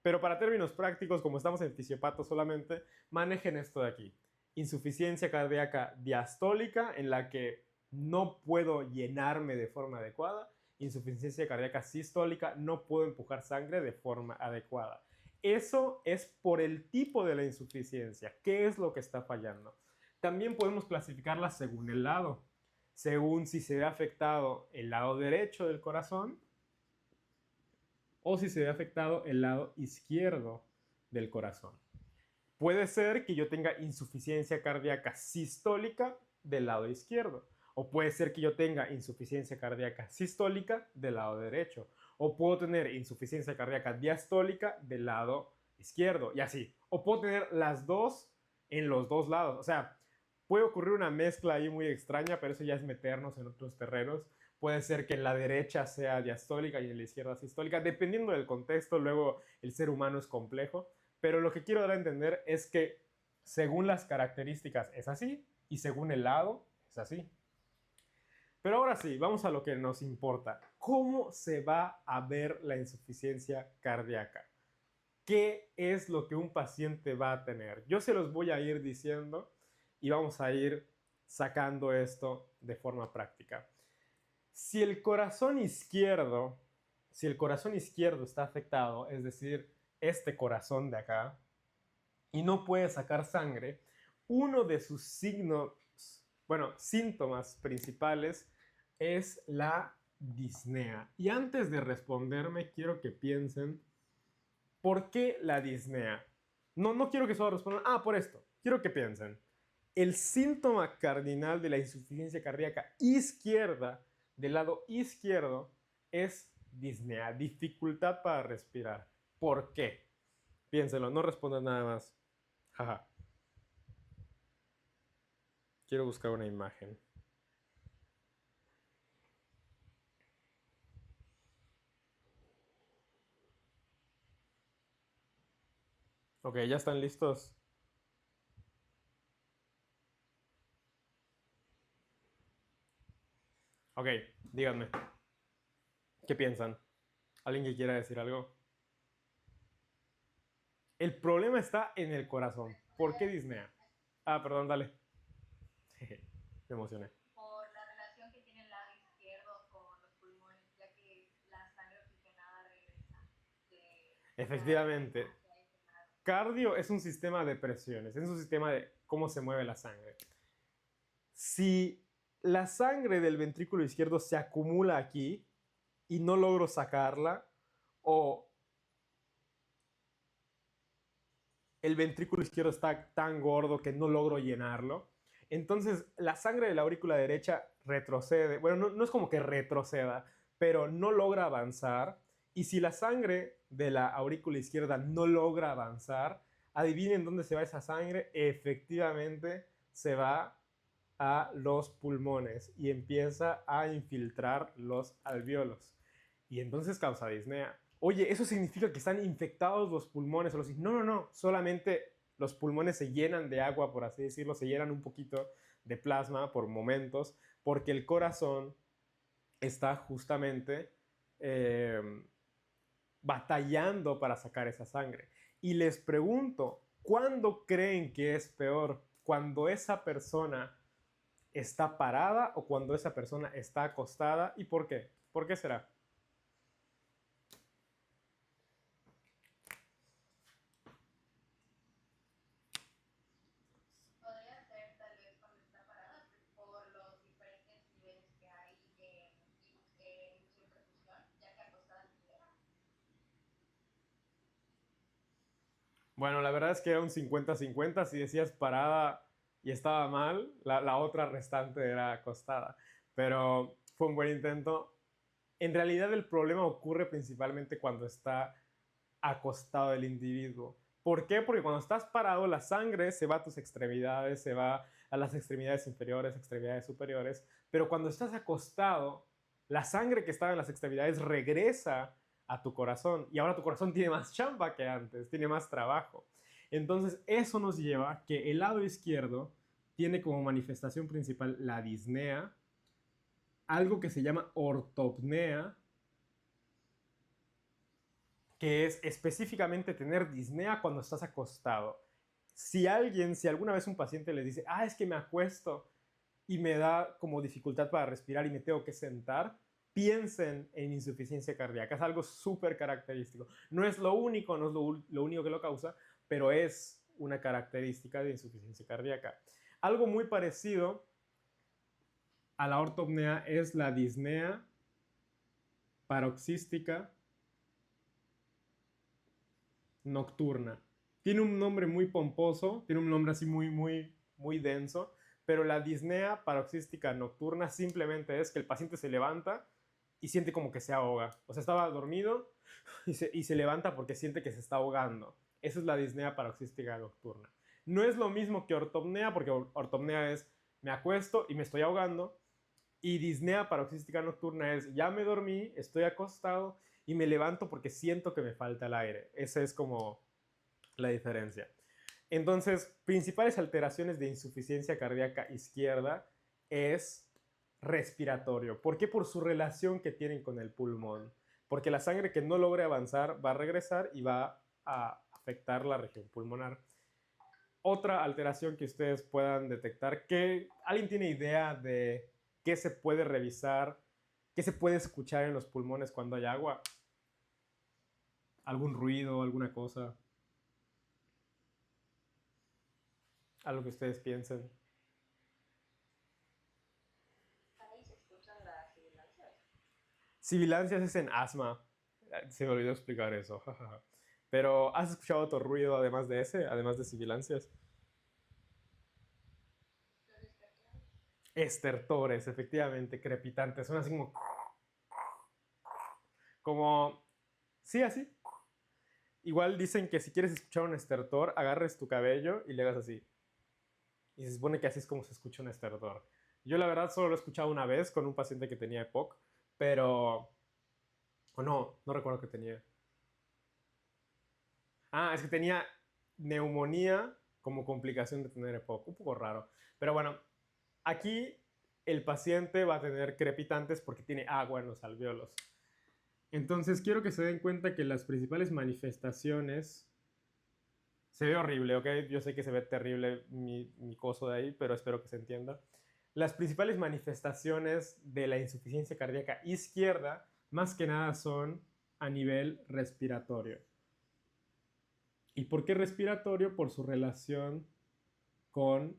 pero para términos prácticos, como estamos en fisiopato solamente, manejen esto de aquí. Insuficiencia cardíaca diastólica, en la que no puedo llenarme de forma adecuada. Insuficiencia cardíaca sistólica, no puedo empujar sangre de forma adecuada. Eso es por el tipo de la insuficiencia. ¿Qué es lo que está fallando? También podemos clasificarla según el lado. Según si se ve afectado el lado derecho del corazón o si se ve afectado el lado izquierdo del corazón. Puede ser que yo tenga insuficiencia cardíaca sistólica del lado izquierdo. O puede ser que yo tenga insuficiencia cardíaca sistólica del lado derecho. O puedo tener insuficiencia cardíaca diastólica del lado izquierdo. Y así. O puedo tener las dos en los dos lados. O sea, puede ocurrir una mezcla ahí muy extraña, pero eso ya es meternos en otros terrenos. Puede ser que en la derecha sea diastólica y en la izquierda sistólica. Dependiendo del contexto, luego el ser humano es complejo. Pero lo que quiero dar a entender es que según las características es así y según el lado es así. Pero ahora sí, vamos a lo que nos importa. ¿Cómo se va a ver la insuficiencia cardíaca? ¿Qué es lo que un paciente va a tener? Yo se los voy a ir diciendo y vamos a ir sacando esto de forma práctica. Si el corazón izquierdo, si el corazón izquierdo está afectado, es decir, este corazón de acá, y no puede sacar sangre, uno de sus signos, bueno, síntomas principales es la disnea. Y antes de responderme, quiero que piensen, ¿por qué la disnea? No quiero que solo respondan, por esto. Quiero que piensen. El síntoma cardinal de la insuficiencia cardíaca izquierda, del lado izquierdo, es disnea, dificultad para respirar. ¿Por qué? Piénsenlo, no respondan nada más. Jaja. Quiero buscar una imagen. Ok, ya están listos. Ok, díganme, ¿qué piensan? ¿Alguien que quiera decir algo? El problema está en el corazón. ¿Por qué Disney? Ah, perdón, dale. Me emocioné. Por la relación que tiene el lado izquierdo con los pulmones, ya que la sangre oxigenada regresa de la derecha Efectivamente, hacia ese lado. cardio es un sistema de presiones, es un sistema de cómo se mueve la sangre. Si la sangre del ventrículo izquierdo se acumula aquí y no logro sacarla, o el ventrículo izquierdo está tan gordo que no logro llenarlo, entonces la sangre de la aurícula derecha retrocede. Bueno, no es como que retroceda, pero no logra avanzar. Y si la sangre de la aurícula izquierda no logra avanzar, adivinen dónde se va esa sangre. Efectivamente, se va a los pulmones y empieza a infiltrar los alvéolos. Y entonces causa disnea. Oye, ¿eso significa que están infectados los pulmones? No, solamente los pulmones se llenan de agua, por así decirlo, se llenan un poquito de plasma por momentos, porque el corazón está justamente eh, batallando para sacar esa sangre. Y les pregunto, ¿cuándo creen que es peor? ¿Cuando esa persona está parada o cuando esa persona está acostada? ¿Y por qué? ¿Por qué será? Podría ser tal vez cuando está parada por los diferentes niveles que hay en infusión y perfusión, ya que acostada se libera. Bueno, la verdad es que era un 50-50. Si decías parada y estaba mal, la otra restante era acostada. Pero fue un buen intento. En realidad el problema ocurre principalmente cuando está acostado el individuo. ¿Por qué? Porque cuando estás parado, la sangre se va a tus extremidades, se va a las extremidades inferiores, extremidades superiores, pero cuando estás acostado, la sangre que estaba en las extremidades regresa a tu corazón y ahora tu corazón tiene más chamba que antes, tiene más trabajo. Entonces, eso nos lleva a que el lado izquierdo tiene como manifestación principal la disnea, algo que se llama ortopnea, que es específicamente tener disnea cuando estás acostado. Si alguna vez un paciente le dice, es que me acuesto y me da como dificultad para respirar y me tengo que sentar, piensen en insuficiencia cardíaca. Es algo súper característico. No es lo único, no es lo único que lo causa, pero es una característica de insuficiencia cardíaca. Algo muy parecido a la ortopnea es la disnea paroxística nocturna. Tiene un nombre muy pomposo, tiene un nombre así muy denso, pero la disnea paroxística nocturna simplemente es que el paciente se levanta y siente como que se ahoga. O sea, estaba dormido y se levanta porque siente que se está ahogando. Esa es la disnea paroxística nocturna. No es lo mismo que ortopnea, porque ortopnea es me acuesto y me estoy ahogando. Y disnea paroxística nocturna es ya me dormí, estoy acostado y me levanto porque siento que me falta el aire. Esa es como la diferencia. Entonces, principales alteraciones de insuficiencia cardíaca izquierda es respiratorio. ¿Por qué? Por su relación que tienen con el pulmón. Porque la sangre que no logre avanzar va a regresar y va a afectar la región pulmonar. Otra alteración que ustedes puedan detectar, que alguien tiene idea de qué se puede revisar, qué se puede escuchar en los pulmones cuando hay agua, algún ruido, alguna cosa, algo que ustedes piensen. Ahí se escuchan las sibilancias. Sibilancias es en asma. Se me olvidó explicar eso. Pero, ¿has escuchado otro ruido además de ese, además de sibilancias? Los despertares. Estertores, efectivamente, crepitantes. Son así como, sí, así. Igual dicen que si quieres escuchar un estertor, agarres tu cabello y le hagas así. Y se supone que así es como se escucha un estertor. Yo la verdad solo lo he escuchado una vez con un paciente que tenía EPOC, pero... O no recuerdo que tenía. Es que tenía neumonía como complicación de tener EPOC. Un poco raro. Pero bueno, aquí el paciente va a tener crepitantes porque tiene agua en los alvéolos. Entonces quiero que se den cuenta que las principales manifestaciones... Se ve horrible, ¿ok? Yo sé que se ve terrible mi coso de ahí, pero espero que se entienda. Las principales manifestaciones de la insuficiencia cardíaca izquierda, más que nada, son a nivel respiratorio. ¿Y por qué respiratorio? Por su relación con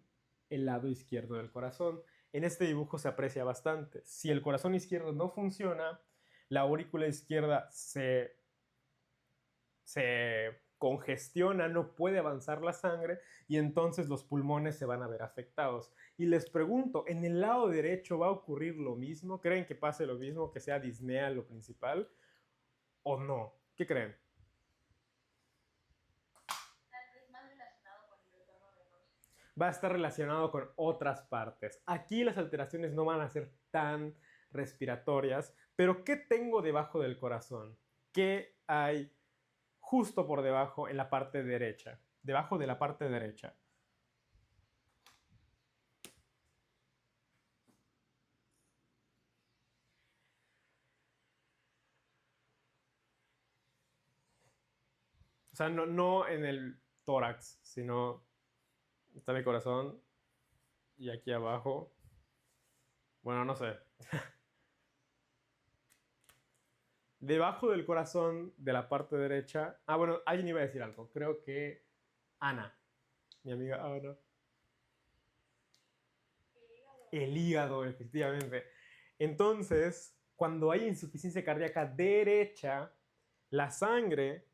el lado izquierdo del corazón. En este dibujo se aprecia bastante. Si el corazón izquierdo no funciona, la aurícula izquierda se congestiona, no puede avanzar la sangre y entonces los pulmones se van a ver afectados. Y les pregunto, ¿en el lado derecho va a ocurrir lo mismo? ¿Creen que pase lo mismo, que sea disnea lo principal o no? ¿Qué creen? Va a estar relacionado con otras partes. Aquí las alteraciones no van a ser tan respiratorias, pero ¿qué tengo debajo del corazón? ¿Qué hay justo por debajo en la parte derecha? Debajo de la parte derecha. O sea, no en el tórax, sino está mi corazón y aquí abajo. Bueno, no sé. Debajo del corazón de la parte derecha. Ah, bueno, alguien iba a decir algo. Creo que Ana, mi amiga Ana. El hígado, efectivamente. Entonces, cuando hay insuficiencia cardíaca derecha, la sangre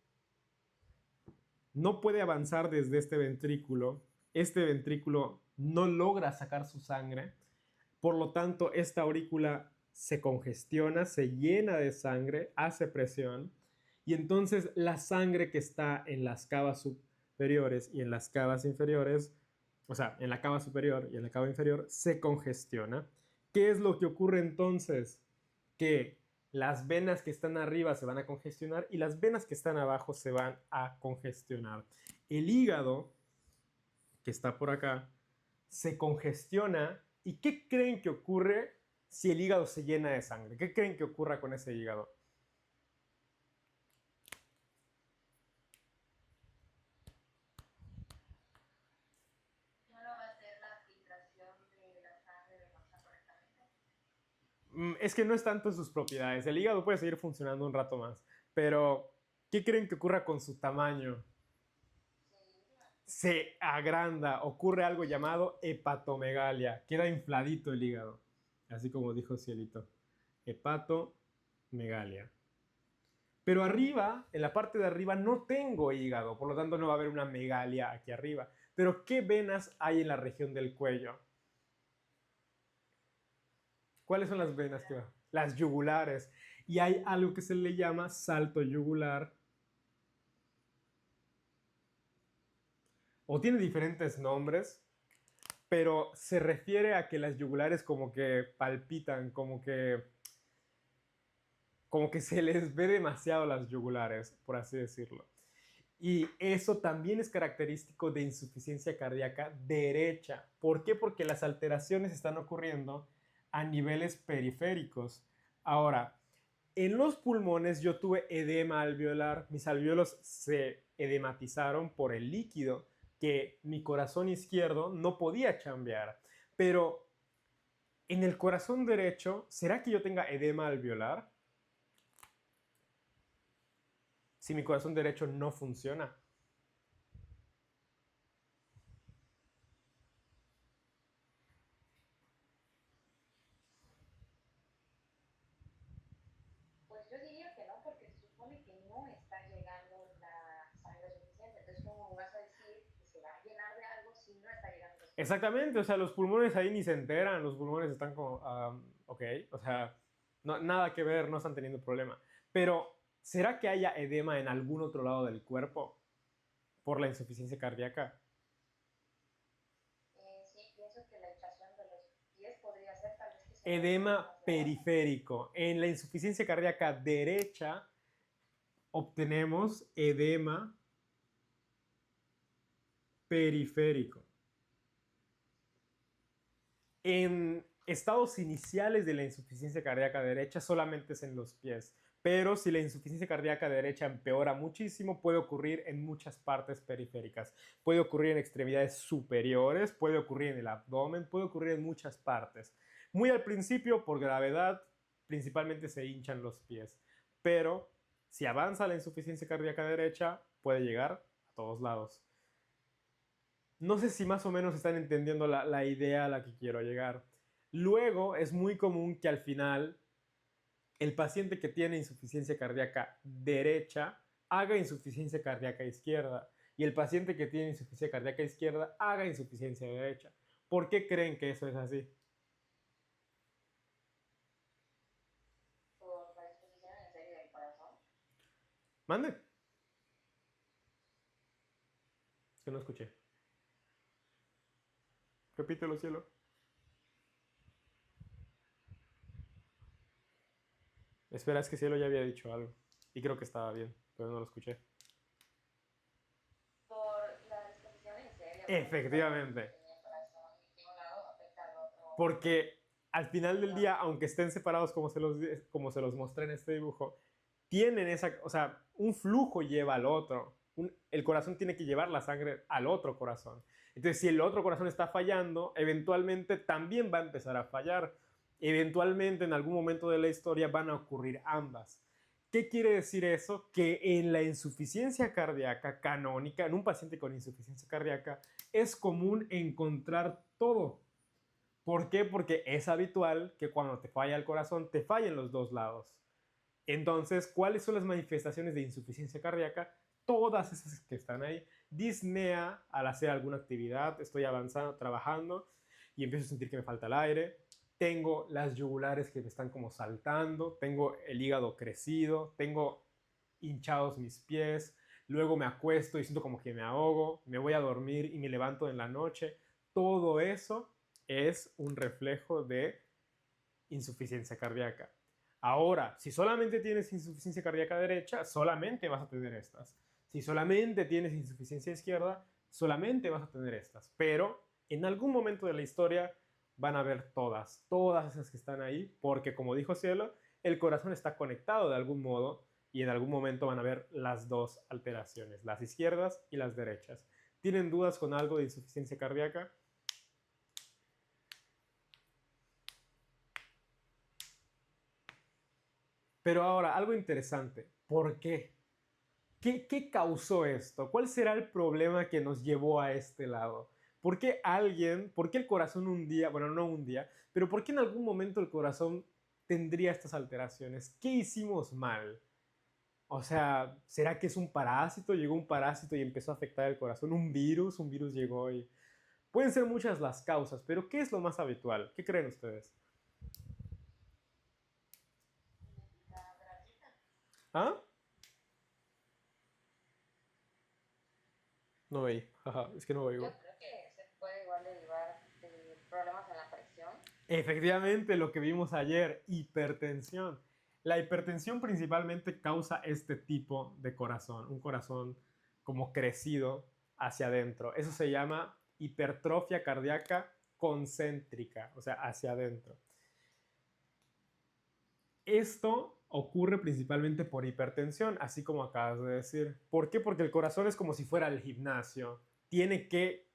no puede avanzar desde este ventrículo. Este ventrículo no logra sacar su sangre. Por lo tanto, esta aurícula se congestiona, se llena de sangre, hace presión. Y entonces la sangre que está en las cavas superiores y en las cavas inferiores, o sea, en la cava superior y en la cava inferior, se congestiona. ¿Qué es lo que ocurre entonces? Que las venas que están arriba se van a congestionar y las venas que están abajo se van a congestionar. El hígado, que está por acá, se congestiona. ¿Y qué creen que ocurre si el hígado se llena de sangre? ¿Qué creen que ocurra con ese hígado? Es que no es tanto en sus propiedades. El hígado puede seguir funcionando un rato más. Pero, ¿qué creen que ocurra con su tamaño? Se agranda, ocurre algo llamado hepatomegalia, queda infladito el hígado, así como dijo Cielito, hepatomegalia. Pero arriba, en la parte de arriba, no tengo hígado, por lo tanto no va a haber una megalia aquí arriba. Pero ¿qué venas hay en la región del cuello? ¿Cuáles son las venas que van? Las yugulares. Y hay algo que se le llama salto yugular, o tiene diferentes nombres, pero se refiere a que las yugulares como que palpitan, como que se les ve demasiado las yugulares, por así decirlo. Y eso también es característico de insuficiencia cardíaca derecha. ¿Por qué? Porque las alteraciones están ocurriendo a niveles periféricos. Ahora, en los pulmones yo tuve edema alveolar, mis alvéolos se edematizaron por el líquido que mi corazón izquierdo no podía chambear. Pero en el corazón derecho, ¿será que yo tenga edema alveolar? Si mi corazón derecho no funciona. Pues yo diría que no, porque se supone que no está llegando la sangre suficiente. Entonces, ¿cómo vas a decir que se va a llenar de algo si no está llegando? Exactamente, o sea, los pulmones ahí ni se enteran, los pulmones están como, ok, o sea, no, nada que ver, no están teniendo problema. Pero, ¿será que haya edema en algún otro lado del cuerpo por la insuficiencia cardíaca? Sí, pienso que la hinchazón de los pies podría ser tal vez que se Edema periférico. En la insuficiencia cardíaca derecha obtenemos edema periférico. En estados iniciales de la insuficiencia cardíaca derecha solamente es en los pies, pero si la insuficiencia cardíaca derecha empeora muchísimo, puede ocurrir en muchas partes periféricas. Puede ocurrir en extremidades superiores, puede ocurrir en el abdomen, puede ocurrir en muchas partes. Muy al principio, por gravedad, principalmente se hinchan los pies, pero si avanza la insuficiencia cardíaca derecha, puede llegar a todos lados. No sé si más o menos están entendiendo la idea a la que quiero llegar. Luego es muy común que al final el paciente que tiene insuficiencia cardíaca derecha haga insuficiencia cardíaca izquierda y el paciente que tiene insuficiencia cardíaca izquierda haga insuficiencia derecha. ¿Por qué creen que eso es así? Por la disposición en serie del corazón. Mande. Es que no escuché. Repítelo, cielo. Espera, es que cielo ya había dicho algo. Y creo que estaba bien, pero no lo escuché. Por la disposición en serie. Efectivamente. El corazón de un lado afecta al otro. Porque al final del día, aunque estén separados como se los mostré en este dibujo, tienen esa, o sea, un flujo lleva al otro. El corazón tiene que llevar la sangre al otro corazón. Entonces, si el otro corazón está fallando, eventualmente también va a empezar a fallar. Eventualmente, en algún momento de la historia, van a ocurrir ambas. ¿Qué quiere decir eso? Que en la insuficiencia cardíaca canónica, en un paciente con insuficiencia cardíaca, es común encontrar todo. ¿Por qué? Porque es habitual que cuando te falla el corazón, te fallen los dos lados. Entonces, ¿cuáles son las manifestaciones de insuficiencia cardíaca? Todas esas que están ahí. Disnea al hacer alguna actividad, estoy avanzando, trabajando y empiezo a sentir que me falta el aire. Tengo las yugulares que me están como saltando, tengo el hígado crecido, tengo hinchados mis pies, luego me acuesto y siento como que me ahogo, me voy a dormir y me levanto en la noche. Todo eso es un reflejo de insuficiencia cardíaca. Ahora, si solamente tienes insuficiencia cardíaca derecha, solamente vas a tener estas. Si solamente tienes insuficiencia izquierda, solamente vas a tener estas. Pero en algún momento de la historia van a ver todas esas que están ahí, porque como dijo Cielo, el corazón está conectado de algún modo y en algún momento van a ver las dos alteraciones, las izquierdas y las derechas. ¿Tienen dudas con algo de insuficiencia cardíaca? Pero ahora, algo interesante. ¿Por qué? ¿Qué causó esto? ¿Cuál será el problema que nos llevó a este lado? ¿Por qué el corazón un día, bueno, no un día, pero por qué en algún momento el corazón tendría estas alteraciones? ¿Qué hicimos mal? O sea, ¿será que es un parásito? Llegó un parásito y empezó a afectar el corazón. Un virus llegó y... Pueden ser muchas las causas, pero ¿qué es lo más habitual? ¿Qué creen ustedes? ¿Ah? No veí. Ajá, es que no Yo oigo. creo que se puede igual derivar de problemas en la presión. Efectivamente, lo que vimos ayer, hipertensión. La hipertensión principalmente causa este tipo de corazón, un corazón como crecido hacia adentro. Eso se llama hipertrofia cardíaca concéntrica, o sea, hacia adentro. Esto ocurre principalmente por hipertensión, así como acabas de decir. ¿Por qué? Porque el corazón es como si fuera el gimnasio. Tiene que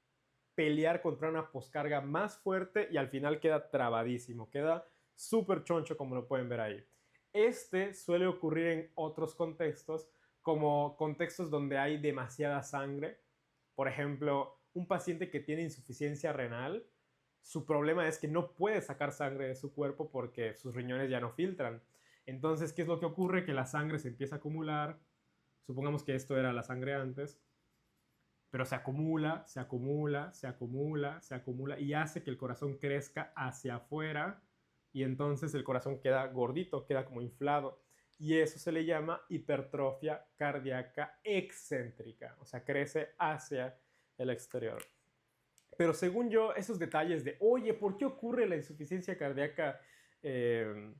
pelear contra una poscarga más fuerte y al final queda trabadísimo, queda súper choncho como lo pueden ver ahí. Este suele ocurrir en otros contextos, como contextos donde hay demasiada sangre. Por ejemplo, un paciente que tiene insuficiencia renal, su problema es que no puede sacar sangre de su cuerpo porque sus riñones ya no filtran. Entonces, ¿qué es lo que ocurre? Que la sangre se empieza a acumular. Supongamos que esto era la sangre antes, pero se acumula, se acumula, se acumula, se acumula y hace que el corazón crezca hacia afuera y entonces el corazón queda gordito, queda como inflado. Y eso se le llama hipertrofia cardíaca excéntrica, o sea, crece hacia el exterior. Pero según yo, esos detalles de, oye, ¿por qué ocurre la insuficiencia cardíaca eh,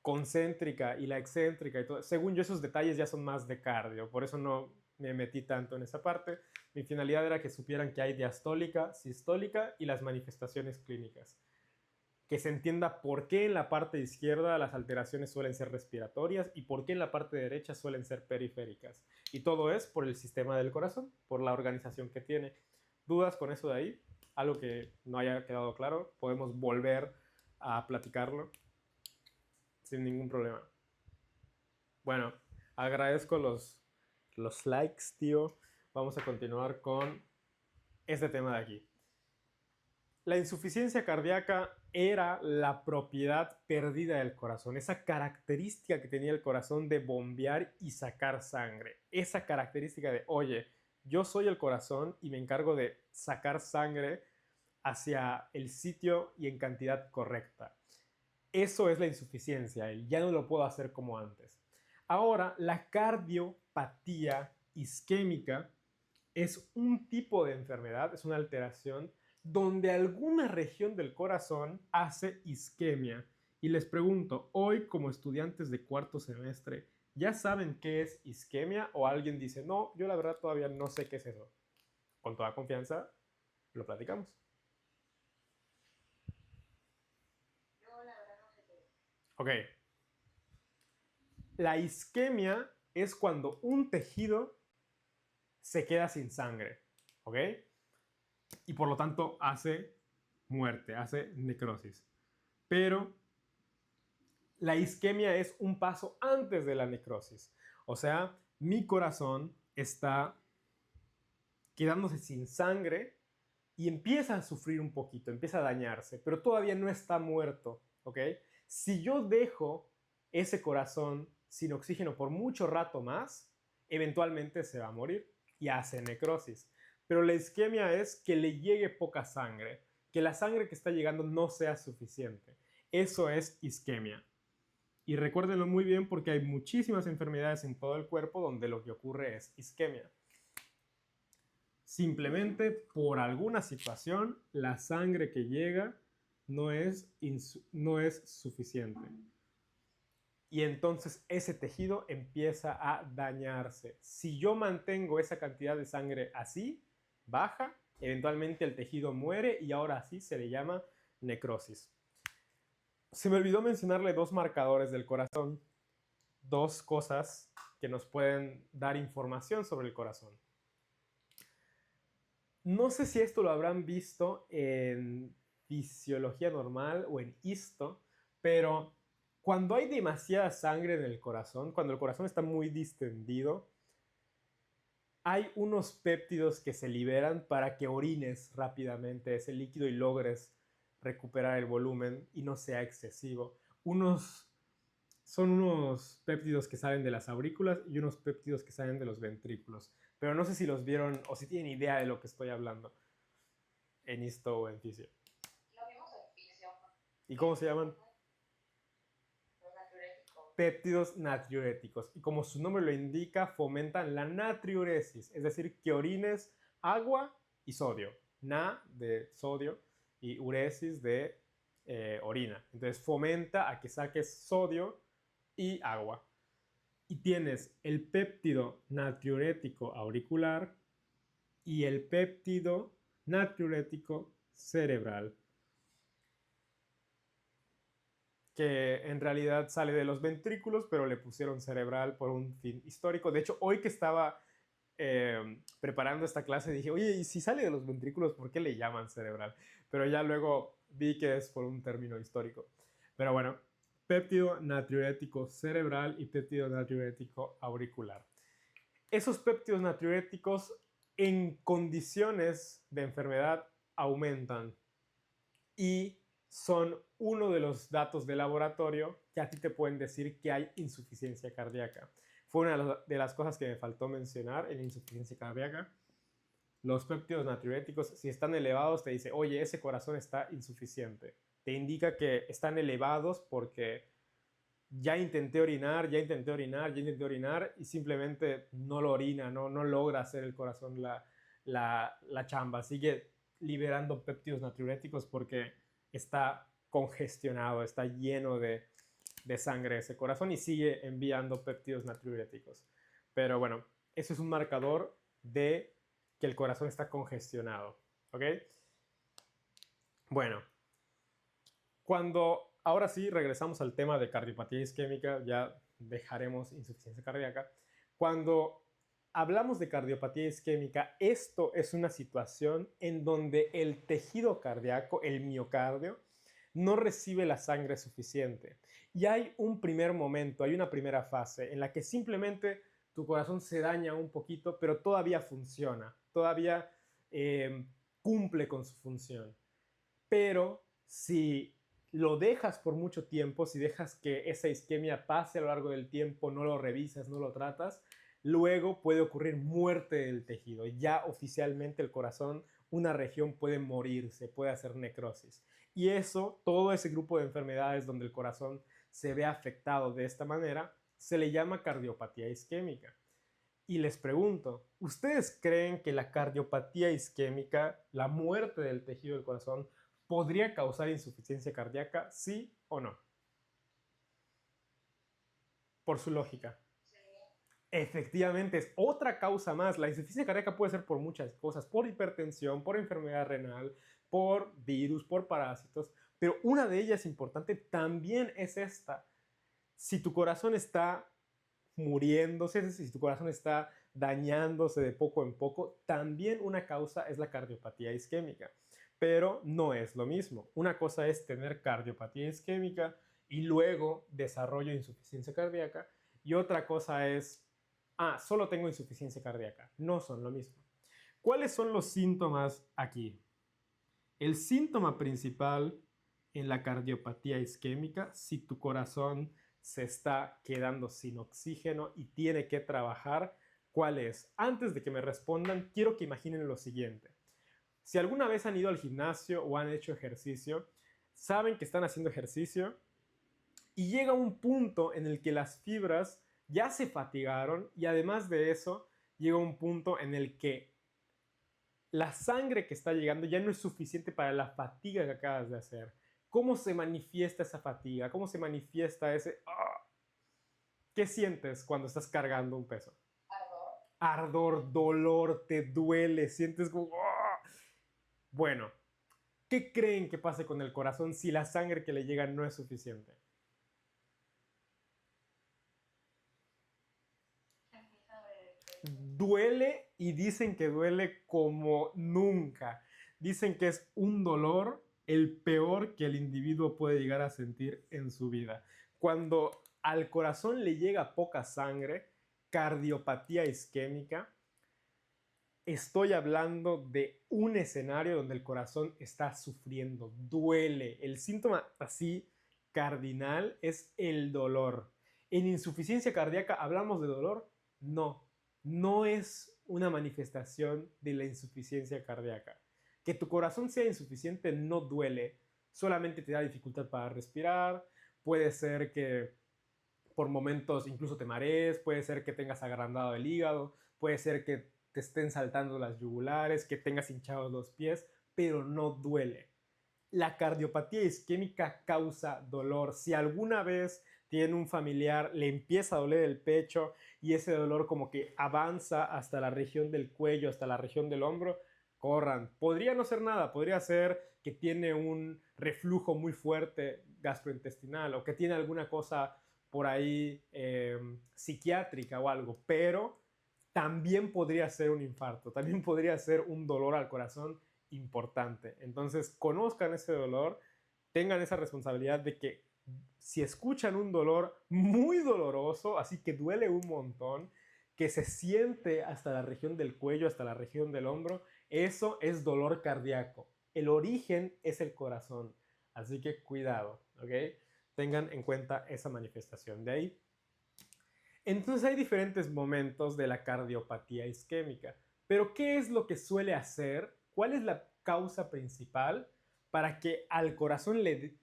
concéntrica y la excéntrica y todo. Según yo, esos detalles ya son más de cardio, por eso no me metí tanto en esa parte. Mi finalidad era que supieran que hay diastólica, sistólica y las manifestaciones clínicas. Que se entienda por qué en la parte izquierda las alteraciones suelen ser respiratorias y por qué en la parte derecha suelen ser periféricas. Y todo es por el sistema del corazón, por la organización que tiene. ¿Dudas con eso de ahí? Algo que no haya quedado claro, podemos volver a platicarlo sin ningún problema. Bueno, agradezco los likes, tío. Vamos a continuar con este tema de aquí. La insuficiencia cardíaca era la propiedad perdida del corazón, esa característica que tenía el corazón de bombear y sacar sangre. Esa característica de, oye, yo soy el corazón y me encargo de sacar sangre hacia el sitio y en cantidad correcta. Eso es la insuficiencia y ya no lo puedo hacer como antes. Ahora, la cardiopatía isquémica es un tipo de enfermedad, es una alteración donde alguna región del corazón hace isquemia. Y les pregunto, hoy como estudiantes de cuarto semestre, ¿ya saben qué es isquemia? O alguien dice, no, yo la verdad todavía no sé qué es eso. Con toda confianza, lo platicamos. Yo la verdad no sé qué es. Ok. La isquemia es cuando un tejido se queda sin sangre, ¿ok? Y por lo tanto hace muerte, hace necrosis. Pero la isquemia es un paso antes de la necrosis. O sea, mi corazón está quedándose sin sangre y empieza a sufrir un poquito, empieza a dañarse, pero todavía no está muerto, ¿ok? Si yo dejo ese corazón sin oxígeno por mucho rato más, eventualmente se va a morir y hace necrosis. Pero la isquemia es que le llegue poca sangre, que la sangre que está llegando no sea suficiente. Eso es isquemia. Y recuérdenlo muy bien porque hay muchísimas enfermedades en todo el cuerpo donde lo que ocurre es isquemia. Simplemente por alguna situación la sangre que llega no es suficiente. Y entonces ese tejido empieza a dañarse. Si yo mantengo esa cantidad de sangre así, baja, eventualmente el tejido muere y ahora sí se le llama necrosis. Se me olvidó mencionarle dos marcadores del corazón, dos cosas que nos pueden dar información sobre el corazón. No sé si esto lo habrán visto en fisiología normal o en histo, pero cuando hay demasiada sangre en el corazón, cuando el corazón está muy distendido, hay unos péptidos que se liberan para que orines rápidamente ese líquido y logres recuperar el volumen y no sea excesivo. Son unos péptidos que salen de las aurículas y unos péptidos que salen de los ventrículos. Pero no sé si los vieron o si tienen idea de lo que estoy hablando en histo o en fisio. Lo vimos en fisio. ¿Y cómo se llaman? Los natriuréticos. Péptidos natriuréticos. Y como su nombre lo indica, fomentan la natriuresis, es decir, que orines agua y sodio. Na de sodio y uresis de orina. Entonces fomenta a que saques sodio y agua. Y tienes el péptido natriurético auricular y el péptido natriurético cerebral, que en realidad sale de los ventrículos, pero le pusieron cerebral por un fin histórico. De hecho, hoy que estaba preparando esta clase dije, oye, ¿y si sale de los ventrículos, por qué le llaman cerebral? Pero ya luego vi que es por un término histórico. Pero bueno, péptido natriurético cerebral y péptido natriurético auricular. Esos péptidos natriuréticos en condiciones de enfermedad aumentan y son uno de los datos de laboratorio que a ti te pueden decir que hay insuficiencia cardíaca. Fue una de las cosas que me faltó mencionar en la insuficiencia cardíaca. Los péptidos natriuréticos, si están elevados, te dice, oye, ese corazón está insuficiente. Te indica que están elevados porque ya intenté orinar y simplemente no lo orina, no logra hacer el corazón la chamba. Sigue liberando péptidos natriuréticos porque está congestionado, está lleno de de sangre a ese corazón y sigue enviando péptidos natriuréticos. Pero bueno, eso es un marcador de que el corazón está congestionado. ¿Ok? Bueno, ahora sí regresamos al tema de cardiopatía isquémica, ya dejaremos insuficiencia cardíaca. Cuando hablamos de cardiopatía isquémica, esto es una situación en donde el tejido cardíaco, el miocardio, no recibe la sangre suficiente. Y hay un primer momento, hay una primera fase en la que simplemente tu corazón se daña un poquito, pero todavía funciona, todavía cumple con su función. Pero si lo dejas por mucho tiempo, si dejas que esa isquemia pase a lo largo del tiempo, no lo revisas, no lo tratas, luego puede ocurrir muerte del tejido. Ya oficialmente el corazón, una región puede morirse, puede hacer necrosis. Y eso, todo ese grupo de enfermedades donde el corazón se ve afectado de esta manera, se le llama cardiopatía isquémica. Y les pregunto, ¿ustedes creen que la cardiopatía isquémica, la muerte del tejido del corazón, podría causar insuficiencia cardíaca, sí o no? Por su lógica. Sí. Efectivamente, es otra causa más. La insuficiencia cardíaca puede ser por muchas cosas, por hipertensión, por enfermedad renal, por virus, por parásitos, pero una de ellas importante también es esta. Si tu corazón está muriéndose, si tu corazón está dañándose de poco en poco, también una causa es la cardiopatía isquémica. Pero no es lo mismo. Una cosa es tener cardiopatía isquémica y luego desarrollo de insuficiencia cardíaca, y otra cosa es, solo tengo insuficiencia cardíaca. No son lo mismo. ¿Cuáles son los síntomas aquí? El síntoma principal en la cardiopatía isquémica, si tu corazón se está quedando sin oxígeno y tiene que trabajar, ¿cuál es? Antes de que me respondan, quiero que imaginen lo siguiente. Si alguna vez han ido al gimnasio o han hecho ejercicio, saben que están haciendo ejercicio y llega un punto en el que las fibras ya se fatigaron, y además de eso, llega un punto en el que la sangre que está llegando ya no es suficiente para la fatiga que acabas de hacer. ¿Cómo se manifiesta esa fatiga? ¿Cómo se manifiesta ese... ¿Qué sientes cuando estás cargando un peso? Ardor. Ardor, dolor, te duele, sientes como... Bueno, ¿qué creen que pase con el corazón si la sangre que le llega no es suficiente? Empieza a doler el pecho. Duele, y dicen que duele como nunca. Dicen que es un dolor el peor que el individuo puede llegar a sentir en su vida. Cuando al corazón le llega poca sangre, cardiopatía isquémica, estoy hablando de un escenario donde el corazón está sufriendo, duele. El síntoma así cardinal es el dolor. ¿En insuficiencia cardíaca hablamos de dolor? No, no es una manifestación de la insuficiencia cardíaca. Que tu corazón sea insuficiente no duele, solamente te da dificultad para respirar, puede ser que por momentos incluso te marees, puede ser que tengas agrandado el hígado, puede ser que te estén saltando las yugulares, que tengas hinchados los pies, pero no duele. La cardiopatía isquémica causa dolor. Si alguna vez tiene un familiar, le empieza a doler el pecho y ese dolor como que avanza hasta la región del cuello, hasta la región del hombro, corran. Podría no ser nada, podría ser que tiene un reflujo muy fuerte gastrointestinal o que tiene alguna cosa por ahí psiquiátrica o algo, pero también podría ser un infarto, también podría ser un dolor al corazón importante. Entonces, conozcan ese dolor, tengan esa responsabilidad de que si escuchan un dolor muy doloroso, así que duele un montón, que se siente hasta la región del cuello, hasta la región del hombro, eso es dolor cardíaco. El origen es el corazón, así que cuidado, ¿ok? Tengan en cuenta esa manifestación de ahí. Entonces hay diferentes momentos de la cardiopatía isquémica, pero ¿qué es lo que suele hacer? ¿Cuál es la causa principal para que al corazón le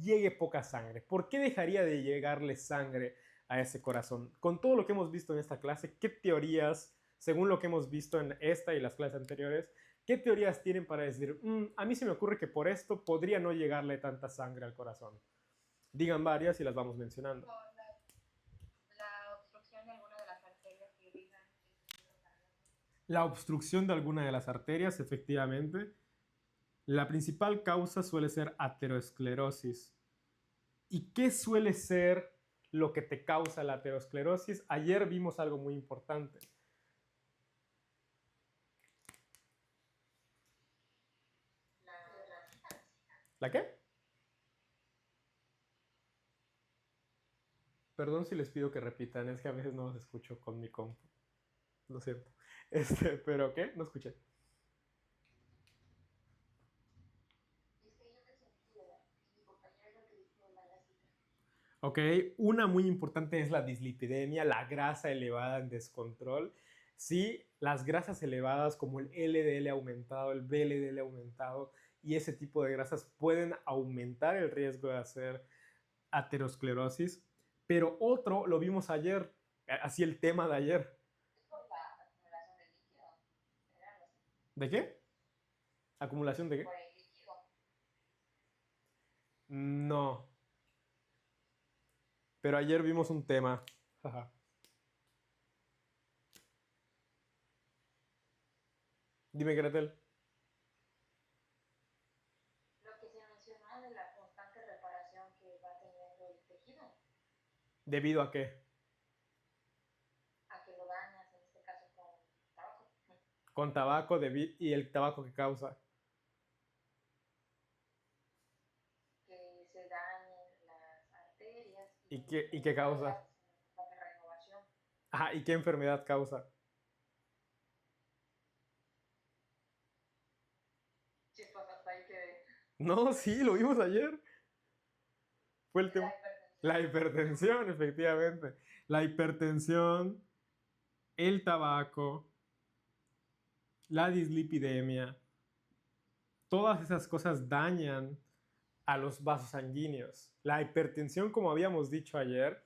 llegue poca sangre? ¿Por qué dejaría de llegarle sangre a ese corazón? Con todo lo que hemos visto en esta clase, ¿qué teorías, según lo que hemos visto en esta y las clases anteriores, qué teorías tienen para decir, a mí se me ocurre que por esto podría no llegarle tanta sangre al corazón? Digan varias y las vamos mencionando. O la obstrucción de alguna de las arterias que irrigan el tejido cardíaco. La obstrucción de alguna de las arterias, efectivamente. La principal causa suele ser aterosclerosis. ¿Y qué suele ser lo que te causa la aterosclerosis? Ayer vimos algo muy importante. ¿La qué? Perdón si les pido que repitan, es que a veces no los escucho con mi compu. Lo siento. ¿Pero qué? No escuché. Ok, una muy importante es la dislipidemia, la grasa elevada en descontrol. Sí, las grasas elevadas como el LDL aumentado, el VLDL aumentado y ese tipo de grasas pueden aumentar el riesgo de hacer aterosclerosis. Pero otro, lo vimos ayer, así el tema de ayer. ¿De qué? ¿Acumulación de qué? No, pero ayer vimos un tema. Dime, Gretel. Lo que se menciona de la constante reparación que va teniendo el tejido, ¿Debido a qué? a que lo dañas, en este caso con tabaco, Con tabaco y el tabaco que causa. que se dañen las arterias ¿Y qué causa? de renovación. Ajá, ¿y qué enfermedad causa? Chispas, hasta ahí que No, sí, lo vimos ayer. Fue el la tema. hipertensión. La hipertensión, efectivamente. La hipertensión, el tabaco, la dislipidemia, todas esas cosas dañan a los vasos sanguíneos. La hipertensión, como habíamos dicho ayer,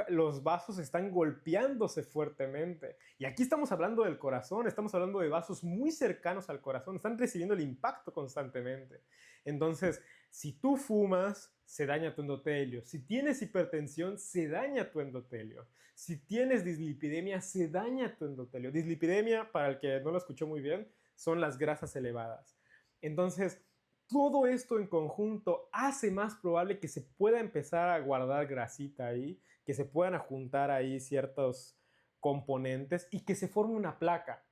los vasos están golpeándose fuertemente. Y aquí estamos hablando del corazón, estamos hablando de vasos muy cercanos al corazón, están recibiendo el impacto constantemente. Entonces, si tú fumas, se daña tu endotelio. Si tienes hipertensión, se daña tu endotelio. Si tienes dislipidemia, se daña tu endotelio. Dislipidemia, para el que no lo escuchó muy bien, son las grasas elevadas. Entonces, todo esto en conjunto hace más probable que se pueda empezar a guardar grasita ahí, que se puedan juntar ahí ciertos componentes y que se forme una placa.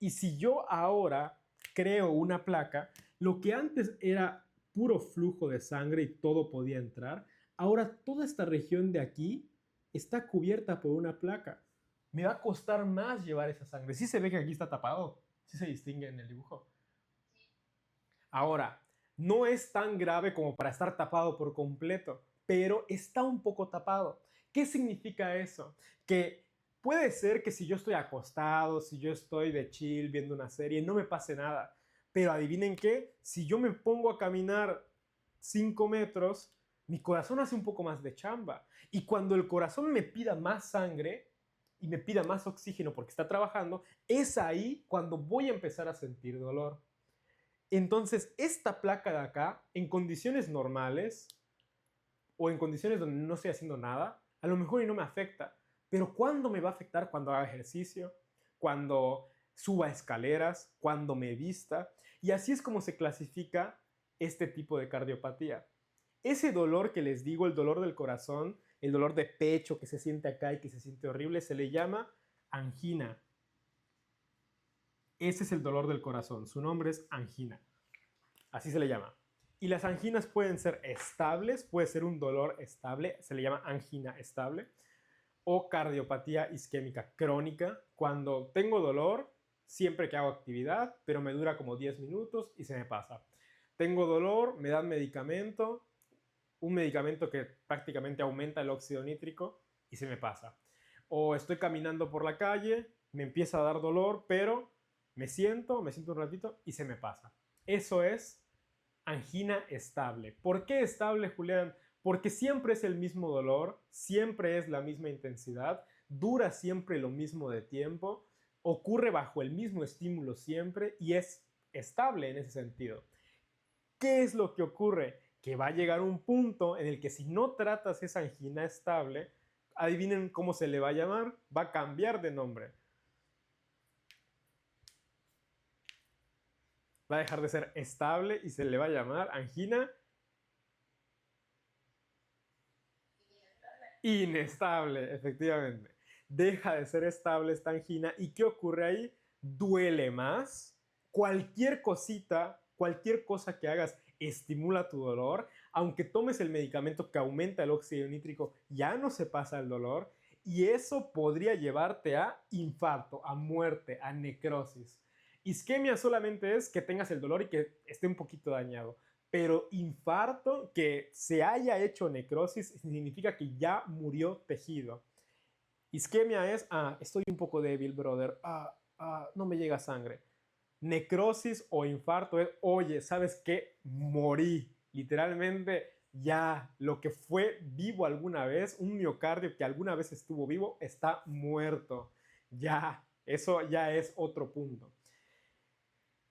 Y si yo ahora creo una placa, lo que antes era puro flujo de sangre y todo podía entrar, ahora toda esta región de aquí está cubierta por una placa. Me va a costar más llevar esa sangre. Sí se ve que aquí está tapado, sí se distingue en el dibujo. Ahora, no es tan grave como para estar tapado por completo, pero está un poco tapado. ¿Qué significa eso? Que puede ser que si yo estoy acostado, si yo estoy de chill viendo una serie, no me pase nada. Pero adivinen qué, si yo me pongo a caminar 5 metros, mi corazón hace un poco más de chamba. Y cuando el corazón me pida más sangre y me pida más oxígeno porque está trabajando, es ahí cuando voy a empezar a sentir dolor. Entonces, esta placa de acá, en condiciones normales o en condiciones donde no estoy haciendo nada, a lo mejor y no me afecta. Pero ¿cuándo me va a afectar? Cuando haga ejercicio, cuando suba escaleras, cuando me vista. Y así es como se clasifica este tipo de cardiopatía. Ese dolor que les digo, el dolor del corazón, el dolor de pecho que se siente acá y que se siente horrible, se le llama angina. Ese es el dolor del corazón. Su nombre es angina. Así se le llama. Y las anginas pueden ser estables, puede ser un dolor estable, se le llama angina estable, o cardiopatía isquémica crónica, cuando tengo dolor siempre que hago actividad, pero me dura como 10 minutos y se me pasa. Tengo dolor, me dan medicamento, un medicamento que prácticamente aumenta el óxido nítrico y se me pasa. O estoy caminando por la calle, me empieza a dar dolor, pero me siento un ratito y se me pasa. Eso es angina estable. ¿Por qué estable, Julián? Porque siempre es el mismo dolor, siempre es la misma intensidad, dura siempre lo mismo de tiempo, ocurre bajo el mismo estímulo siempre y es estable en ese sentido. ¿Qué es lo que ocurre? que va a llegar un punto en el que si no tratas esa angina estable, adivinen cómo se le va a llamar, va a cambiar de nombre. Va a dejar de ser estable y se le va a llamar angina inestable, efectivamente. Deja de ser estable esta angina. ¿Y qué ocurre ahí? Duele más. Cualquier cosita, cualquier cosa que hagas estimula tu dolor. Aunque tomes el medicamento que aumenta el óxido nítrico, ya no se pasa el dolor. Y eso podría llevarte a infarto, a muerte, a necrosis. Isquemia solamente es que tengas el dolor y que esté un poquito dañado. Pero infarto, que se haya hecho necrosis, significa que ya murió tejido. Isquemia es, estoy un poco débil, brother, no me llega sangre. Necrosis o infarto es, oye, ¿sabes qué? Morí. Literalmente ya lo que fue vivo alguna vez, un miocardio que alguna vez estuvo vivo, está muerto. Ya, eso ya es otro punto.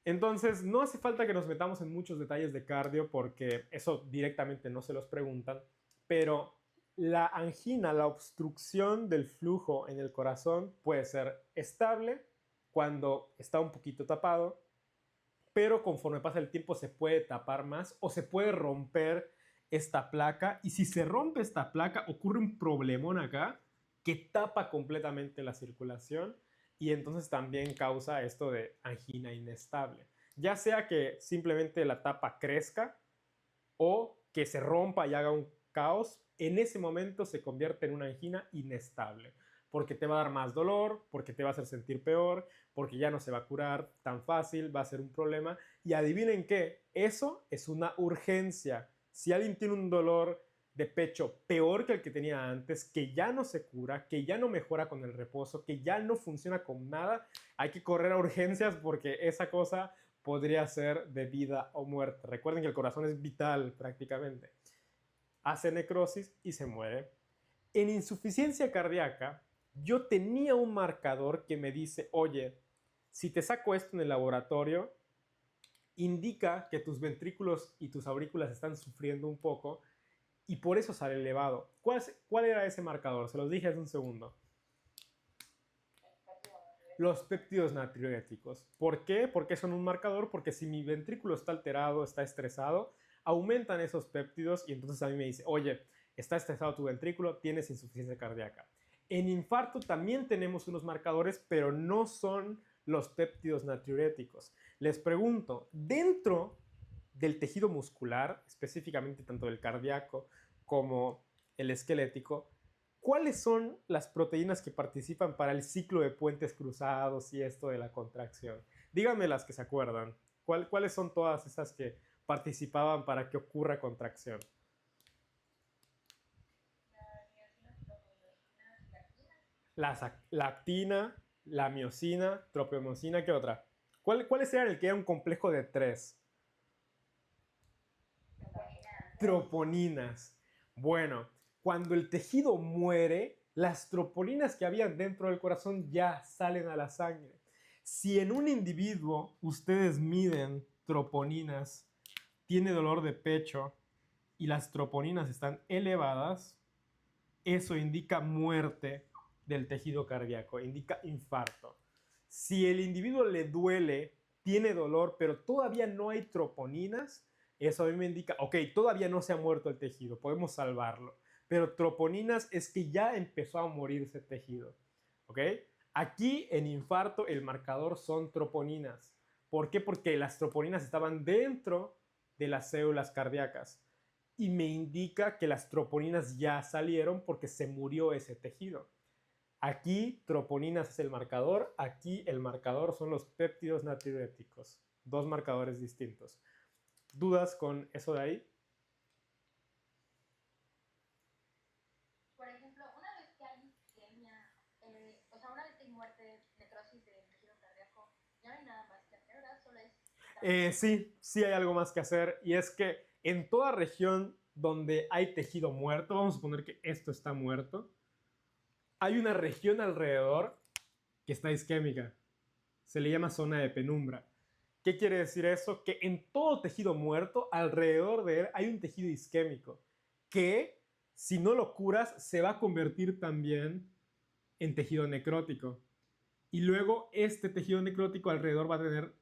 Entonces, no hace falta que nos metamos en muchos detalles de cardio porque eso directamente no se los preguntan, pero la angina, la obstrucción del flujo en el corazón puede ser estable cuando está un poquito tapado, pero conforme pasa el tiempo se puede tapar más o se puede romper esta placa y si se rompe esta placa ocurre un problemón acá que tapa completamente la circulación y entonces también causa esto de angina inestable. Ya sea que simplemente la tapa crezca o que se rompa y haga un caos, en ese momento se convierte en una angina inestable, porque te va a dar más dolor, porque te va a hacer sentir peor, porque ya no se va a curar tan fácil, va a ser un problema. Y adivinen qué, eso es una urgencia. Si alguien tiene un dolor de pecho peor que el que tenía antes, que ya no se cura, que ya no mejora con el reposo, que ya no funciona con nada, hay que correr a urgencias porque esa cosa podría ser de vida o muerte. Recuerden que el corazón es vital prácticamente. Hace necrosis y se muere. En insuficiencia cardíaca, yo tenía un marcador que me dice, oye, si te saco esto en el laboratorio, indica que tus ventrículos y tus aurículas están sufriendo un poco y por eso sale elevado. ¿Cuál era ese marcador? Se los dije hace un segundo. Los péptidos natriuréticos. ¿Por qué? Porque son un marcador, porque si mi ventrículo está alterado, está estresado, aumentan esos péptidos y entonces a mí me dice, oye, está estresado tu ventrículo, tienes insuficiencia cardíaca. En infarto también tenemos unos marcadores, pero no son los péptidos natriuréticos. Les pregunto, dentro del tejido muscular, específicamente tanto del cardíaco como el esquelético, ¿cuáles son las proteínas que participan para el ciclo de puentes cruzados y esto de la contracción? Díganme las que se acuerdan. ¿Cuáles son todas esas que participaban para que ocurra contracción? La actina, la miosina, tropomiosina, ¿qué otra? ¿Cuáles eran el que era un complejo de tres? Troponinas. Bueno, cuando el tejido muere, las troponinas que habían dentro del corazón ya salen a la sangre. Si en un individuo ustedes miden troponinas, tiene dolor de pecho y las troponinas están elevadas, eso indica muerte del tejido cardíaco, indica infarto. Si el individuo le duele, tiene dolor, pero todavía no hay troponinas, eso a mí me indica, ok, todavía no se ha muerto el tejido, podemos salvarlo. Pero troponinas es que ya empezó a morirse el tejido. ¿Ok? Aquí en infarto el marcador son troponinas. ¿Por qué? Porque las troponinas estaban dentro de las células cardíacas. Y me indica que las troponinas ya salieron porque se murió ese tejido. Aquí troponinas es el marcador, aquí el marcador son los péptidos natriuréticos. Dos marcadores distintos. ¿Dudas con eso de ahí? Por ejemplo, una vez que hay isquemia, o sea, una vez que hay muerte, necrosis del tejido cardíaco, ya no hay nada más que hacer, ¿verdad? Solo es... Sí hay algo más que hacer y es que en toda región donde hay tejido muerto, vamos a suponer que esto está muerto, hay una región alrededor que está isquémica. Se le llama zona de penumbra. ¿Qué quiere decir eso? Que en todo tejido muerto, alrededor de él, hay un tejido isquémico que, si no lo curas, se va a convertir también en tejido necrótico. Y luego este tejido necrótico alrededor va a tener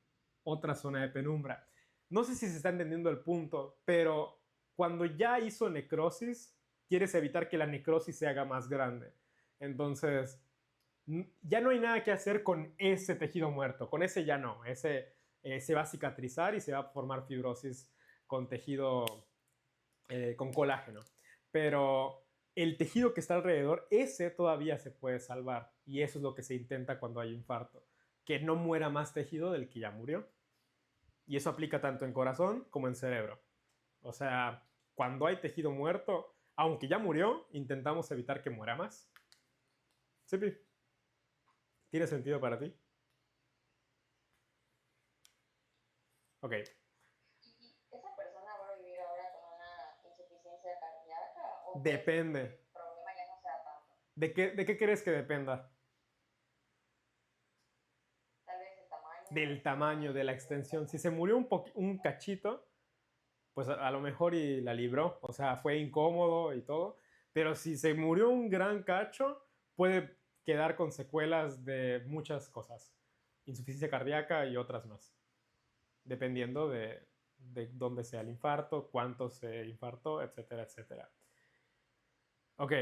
otra zona de penumbra. No sé si se está entendiendo el punto, pero cuando ya hizo necrosis, quieres evitar que la necrosis se haga más grande. Entonces, ya no hay nada que hacer con ese tejido muerto. Con ese ya no. Ese se va a cicatrizar y se va a formar fibrosis con tejido, con colágeno. Pero el tejido que está alrededor, ese todavía se puede salvar. Y eso es lo que se intenta cuando hay infarto. Que no muera más tejido del que ya murió. Y eso aplica tanto en corazón como en cerebro. O sea, cuando hay tejido muerto, aunque ya murió, intentamos evitar que muera más. ¿Sí? ¿Tiene sentido para ti? Ok. ¿Y esa persona va a vivir ahora con una insuficiencia cardíaca o puede ser que Depende. el problema ya no sea tanto? De qué crees que dependa? Tal vez el tamaño Del tamaño, de la extensión. Si se murió un cachito, pues a lo mejor y la libró. O sea, fue incómodo y todo. Pero si se murió un gran cacho, puede quedar con secuelas de muchas cosas. Insuficiencia cardíaca y otras más. Dependiendo de dónde sea el infarto, cuánto se infartó, etcétera, etcétera. Ok,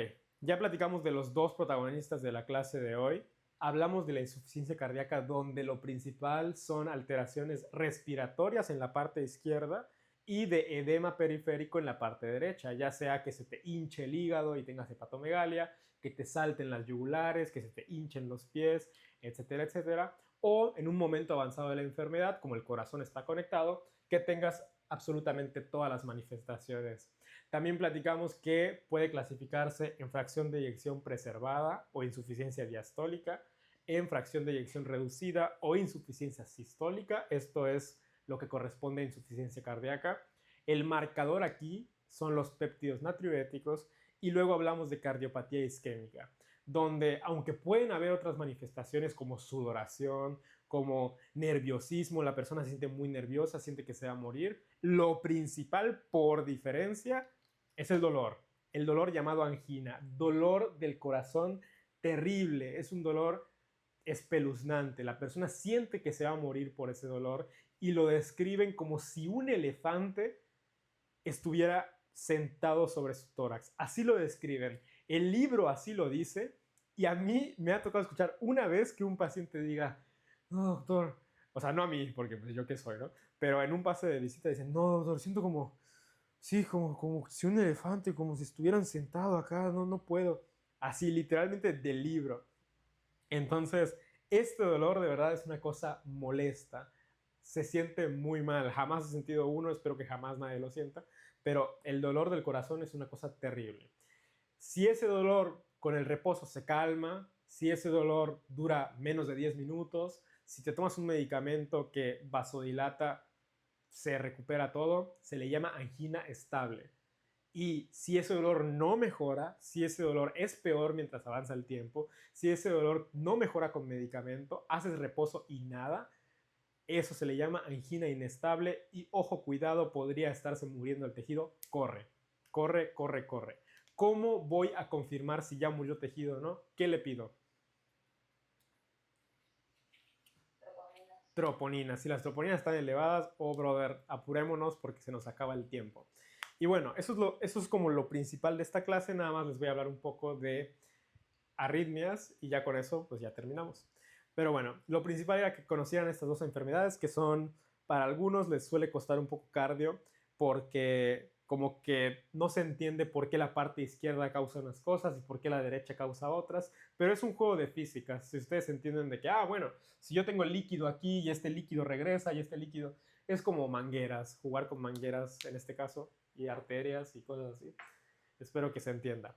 ya platicamos de los dos protagonistas de la clase de hoy. Hablamos de la insuficiencia cardíaca donde lo principal son alteraciones respiratorias en la parte izquierda y de edema periférico en la parte derecha, ya sea que se te hinche el hígado y tengas hepatomegalia, que te salten las yugulares, que se te hinchen los pies, etcétera, etcétera, o en un momento avanzado de la enfermedad, como el corazón está conectado, que tengas absolutamente todas las manifestaciones. También platicamos que puede clasificarse en fracción de eyección preservada o insuficiencia diastólica, en fracción de eyección reducida o insuficiencia sistólica. Esto es lo que corresponde a insuficiencia cardíaca. El marcador aquí son los péptidos natriuréticos y luego hablamos de cardiopatía isquémica, donde aunque pueden haber otras manifestaciones como sudoración, como nerviosismo, la persona se siente muy nerviosa, siente que se va a morir, lo principal por diferencia es el dolor llamado angina, dolor del corazón terrible, es un dolor espeluznante, la persona siente que se va a morir por ese dolor y lo describen como si un elefante estuviera sentado sobre su tórax, así lo describen, el libro así lo dice y a mí me ha tocado escuchar una vez que un paciente diga, no doctor, o sea, no a mí, porque pues yo qué soy, ¿no? Pero en un pase de visita dicen, no doctor, siento como sí, como si un elefante, como si estuvieran sentado acá, no, no puedo. Así, literalmente del libro. Entonces, este dolor de verdad es una cosa molesta. Se siente muy mal. Jamás he sentido uno, espero que jamás nadie lo sienta. Pero el dolor del corazón es una cosa terrible. Si ese dolor con el reposo se calma, si ese dolor dura menos de 10 minutos, si te tomas un medicamento que vasodilata se recupera todo, se le llama angina estable. Y si ese dolor no mejora, si ese dolor es peor mientras avanza el tiempo, si ese dolor no mejora con medicamento, haces reposo y nada, eso se le llama angina inestable y ojo, cuidado, podría estarse muriendo el tejido. Corre, corre, corre, corre. ¿Cómo voy a confirmar si ya murió tejido o no? ¿Qué le pido? troponinas. Troponinas. Si las troponinas están elevadas, oh brother, apurémonos porque se nos acaba el tiempo. Y bueno, eso es como lo principal de esta clase. Nada más les voy a hablar un poco de arritmias y ya con eso pues ya terminamos. Pero bueno, lo principal era que conocieran estas dos enfermedades que son, para algunos les suele costar un poco cardio porque como que no se entiende por qué la parte izquierda causa unas cosas y por qué la derecha causa otras, pero es un juego de física. Si ustedes entienden de que, bueno, si yo tengo el líquido aquí y este líquido regresa y este líquido, es como mangueras, jugar con mangueras en este caso y arterias y cosas así. Espero que se entienda.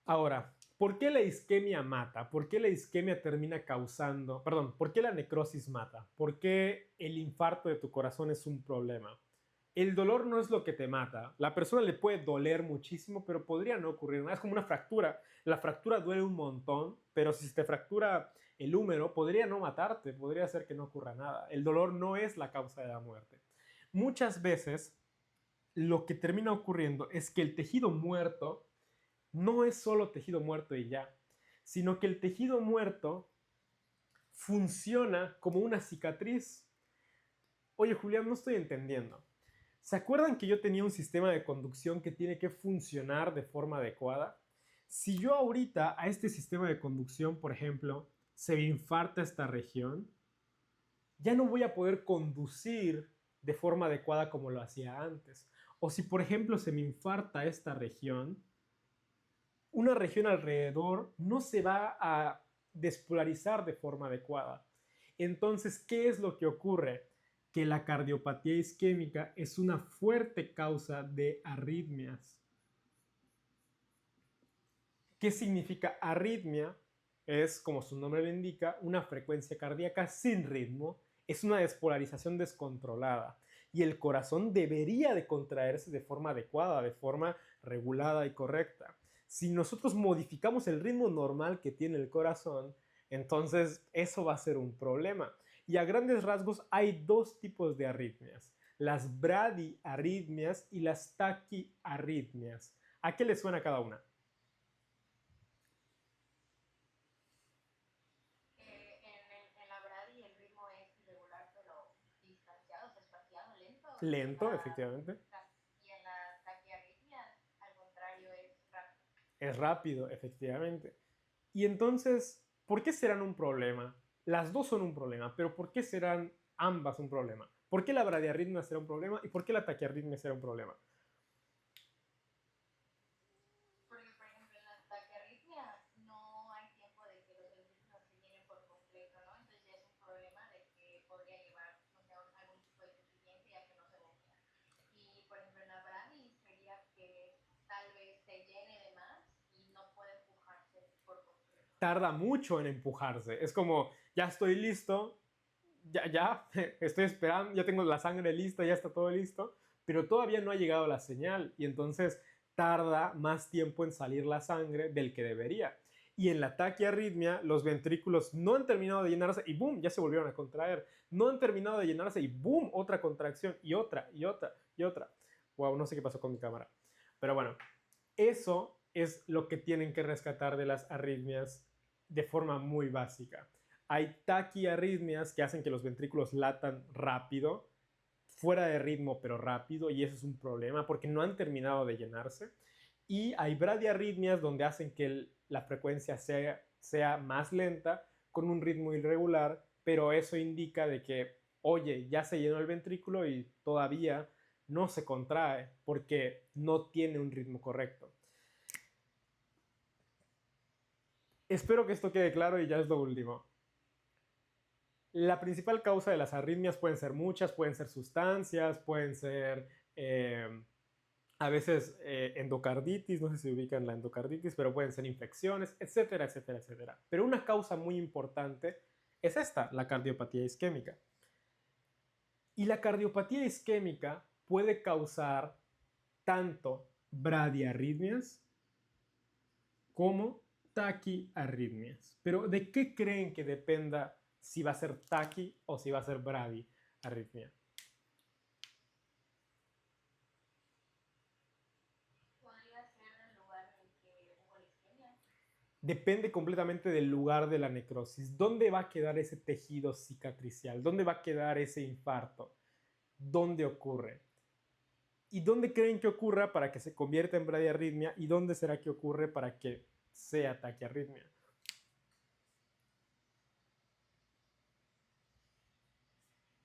Ahora, ¿por qué la isquemia mata? ¿Por qué la isquemia termina causando, perdón, por qué la necrosis mata? ¿Por qué el infarto de tu corazón es un problema? El dolor no es lo que te mata. La persona le puede doler muchísimo, pero podría no ocurrir nada. Es como una fractura. La fractura duele un montón, pero si se te fractura el húmero, podría no matarte, podría hacer que no ocurra nada. El dolor no es la causa de la muerte. Muchas veces lo que termina ocurriendo es que el tejido muerto no es solo tejido muerto y ya, sino que el tejido muerto funciona como una cicatriz. Oye, Julián, no estoy entendiendo. ¿Se acuerdan que yo tenía un sistema de conducción que tiene que funcionar de forma adecuada? Si yo ahorita a este sistema de conducción, por ejemplo, se me infarta esta región, ya no voy a poder conducir de forma adecuada como lo hacía antes. O si, por ejemplo, se me infarta esta región, una región alrededor no se va a despolarizar de forma adecuada. Entonces, ¿qué es lo que ocurre? Que la cardiopatía isquémica es una fuerte causa de arritmias. ¿Qué significa arritmia? Es, como su nombre lo indica, una frecuencia cardíaca sin ritmo, es una despolarización descontrolada y el corazón debería de contraerse de forma adecuada, de forma regulada y correcta. Si nosotros modificamos el ritmo normal que tiene el corazón, entonces eso va a ser un problema. Y a grandes rasgos hay dos tipos de arritmias, las bradiarritmias y las taquiarritmias. ¿A qué le suena cada una? En la brady el ritmo es irregular pero distanciado, o sea, espaciado, lento. Lento, efectivamente. Y en la taquiarritmia, al contrario, es rápido. Es rápido, efectivamente. Y entonces, ¿por qué serán un problema? Las dos son un problema, pero ¿por qué serán ambas un problema? ¿Por qué la bradiarritmia será un problema y por qué la taquiarritmia será un problema? Porque, por ejemplo, en la taquiarritmia no hay tiempo de que los ventrículos se llenen por completo, ¿no? Entonces ya es un problema de que podría llevar, o sea, algún tipo de sufrimiento ya que no se bombea. Y, por ejemplo, en la brady sería que tal vez se llene de más y no puede empujarse por completo. Tarda mucho en empujarse. Es como, ya estoy listo, ya, estoy esperando, ya tengo la sangre lista, ya está todo listo, pero todavía no ha llegado la señal y entonces tarda más tiempo en salir la sangre del que debería. Y en la taquiarritmia, los ventrículos no han terminado de llenarse y boom, ya se volvieron a contraer. No han terminado de llenarse y boom, otra contracción y otra y otra y otra. Wow, no sé qué pasó con mi cámara. Pero bueno, eso es lo que tienen que rescatar de las arritmias de forma muy básica. Hay taquiarritmias que hacen que los ventrículos latan rápido, fuera de ritmo pero rápido, y eso es un problema porque no han terminado de llenarse. Y hay bradiarritmias donde hacen que la frecuencia sea más lenta, con un ritmo irregular, pero eso indica de que, oye, ya se llenó el ventrículo y todavía no se contrae porque no tiene un ritmo correcto. Espero que esto quede claro y ya es lo último. La principal causa de las arritmias pueden ser muchas, pueden ser sustancias, pueden ser a veces endocarditis, no sé si ubican la endocarditis, pero pueden ser infecciones, etcétera, etcétera, etcétera. Pero una causa muy importante es esta, la cardiopatía isquémica. Y la cardiopatía isquémica puede causar tanto bradiarritmias como taquiarritmias. Pero ¿de qué creen que dependa si va a ser taqui o si va a ser bradiarritmia? Podría ser el lugar en el que hubo la isquemia. Depende completamente del lugar de la necrosis. ¿Dónde va a quedar ese tejido cicatricial? ¿Dónde va a quedar ese infarto? ¿Dónde ocurre? ¿Y dónde creen que ocurra para que se convierta en bradiarritmia? ¿Y dónde será que ocurre para que sea taquiarritmia?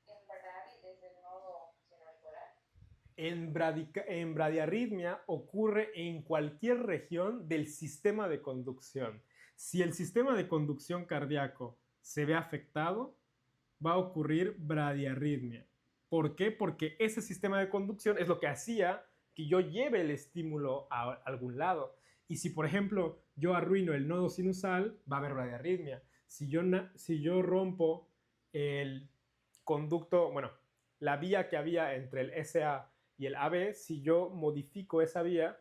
En verdad, y desde el nodo cerebral. En bradiarritmia ocurre en cualquier región del sistema de conducción. Si el sistema de conducción cardíaco se ve afectado, va a ocurrir bradiarritmia. ¿Por qué? Porque ese sistema de conducción es lo que hacía que yo lleve el estímulo a algún lado. Y si, por ejemplo, yo arruino el nodo sinusal, va a haber bradiarritmia. Si yo rompo el conducto, bueno, la vía que había entre el SA y el AB, si yo modifico esa vía,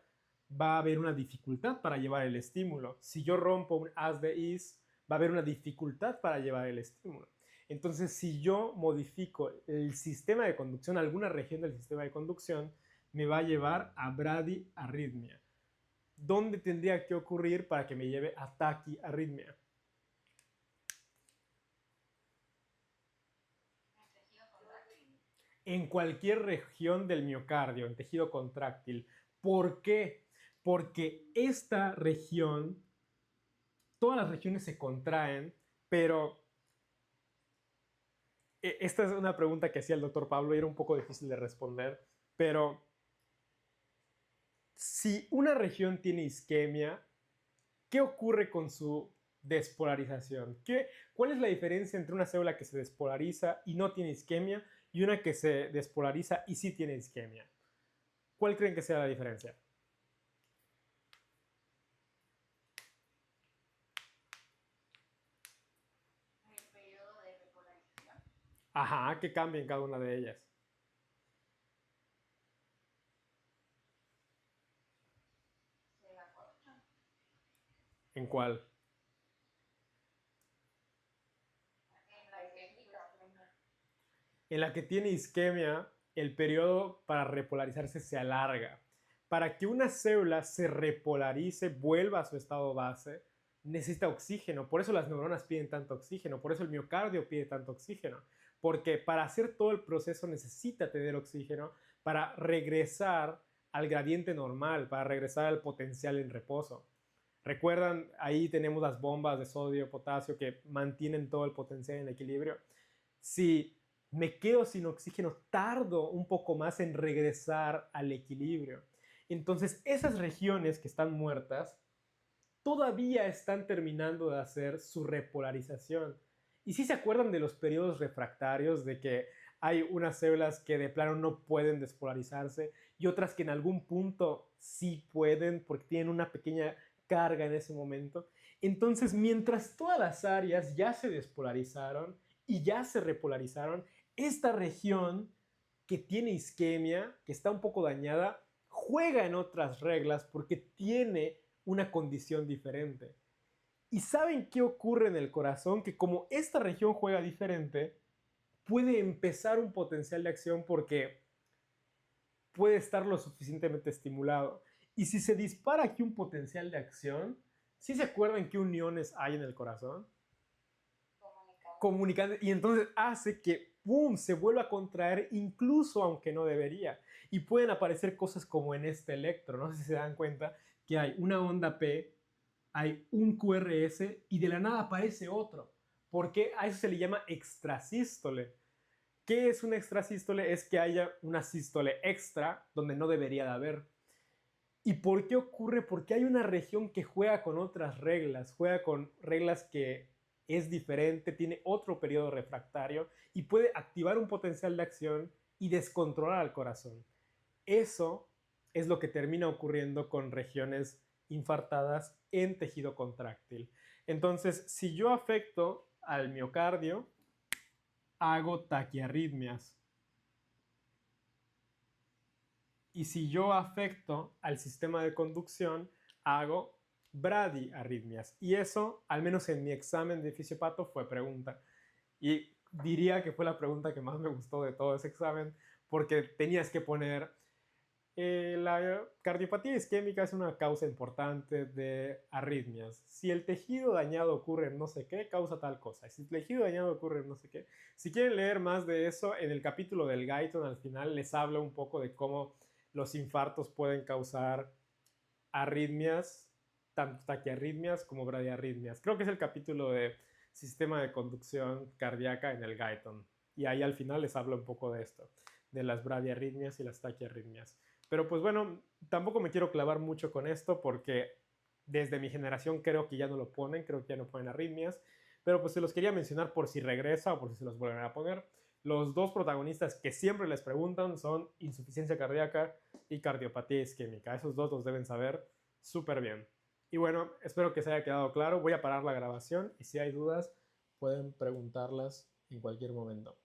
va a haber una dificultad para llevar el estímulo. Si yo rompo un as de is, va a haber una dificultad para llevar el estímulo. Entonces, si yo modifico el sistema de conducción, alguna región del sistema de conducción, me va a llevar a bradiarritmia. ¿Dónde tendría que ocurrir para que me lleve a taquiarritmia? En cualquier región del miocardio, en tejido contráctil. ¿Por qué? Porque esta región, todas las regiones se contraen, pero esta es una pregunta que hacía el doctor Pablo y era un poco difícil de responder, pero si una región tiene isquemia, ¿qué ocurre con su despolarización? ¿Cuál es la diferencia entre una célula que se despolariza y no tiene isquemia y una que se despolariza y sí tiene isquemia? ¿Cuál creen que sea la diferencia? El periodo de repolarización. Ajá, ¿qué cambia en cada una de ellas? Se acorta. ¿En cuál? En la técnica. En la que tiene isquemia, el periodo para repolarizarse se alarga. Para que una célula se repolarice, vuelva a su estado base, necesita oxígeno. Por eso las neuronas piden tanto oxígeno, por eso el miocardio pide tanto oxígeno. Porque para hacer todo el proceso necesita tener oxígeno para regresar al gradiente normal, para regresar al potencial en reposo. ¿Recuerdan? Ahí tenemos las bombas de sodio, potasio que mantienen todo el potencial en equilibrio. Si me quedo sin oxígeno, tardo un poco más en regresar al equilibrio. Entonces, esas regiones que están muertas todavía están terminando de hacer su repolarización. Y si se acuerdan de los periodos refractarios, de que hay unas células que de plano no pueden despolarizarse y otras que en algún punto sí pueden porque tienen una pequeña carga en ese momento. Entonces, mientras todas las áreas ya se despolarizaron y ya se repolarizaron, esta región que tiene isquemia, que está un poco dañada, juega en otras reglas porque tiene una condición diferente. ¿Y saben qué ocurre en el corazón? Que como esta región juega diferente, puede empezar un potencial de acción porque puede estar lo suficientemente estimulado. Y si se dispara aquí un potencial de acción, ¿sí se acuerdan qué uniones hay en el corazón? Comunicante. Y entonces hace que, ¡pum!, se vuelva a contraer incluso aunque no debería. Y pueden aparecer cosas como en este electro. No sé si se dan cuenta que hay una onda P, hay un QRS y de la nada aparece otro. Porque a eso se le llama extrasístole. ¿Qué es una extrasístole? Es que haya una sístole extra donde no debería de haber. ¿Y por qué ocurre? Porque hay una región que juega con otras reglas, juega con reglas que es diferente, tiene otro periodo refractario y puede activar un potencial de acción y descontrolar al corazón. Eso es lo que termina ocurriendo con regiones infartadas en tejido contráctil. Entonces, si yo afecto al miocardio, hago taquiarritmias. Y si yo afecto al sistema de conducción, hago bradiarritmias. Y eso, al menos en mi examen de fisiopato, fue pregunta. Y diría que fue la pregunta que más me gustó de todo ese examen, porque tenías que poner la cardiopatía isquémica es una causa importante de arritmias. Si el tejido dañado ocurre en no sé qué, causa tal cosa. Si el tejido dañado ocurre en no sé qué. Si quieren leer más de eso, en el capítulo del Guyton al final les hablo un poco de cómo los infartos pueden causar arritmias, tanto taquiarritmias como bradiarritmias. Creo que es el capítulo de sistema de conducción cardíaca en el Guyton. Y ahí al final les hablo un poco de esto, de las bradiarritmias y las taquiarritmias. Pero pues bueno, tampoco me quiero clavar mucho con esto porque desde mi generación creo que ya no lo ponen, creo que ya no ponen arritmias. Pero pues se los quería mencionar por si regresa o por si se los vuelven a poner. Los dos protagonistas que siempre les preguntan son insuficiencia cardíaca y cardiopatía isquémica. Esos dos los deben saber súper bien. Y bueno, espero que se haya quedado claro. Voy a parar la grabación y si hay dudas pueden preguntarlas en cualquier momento.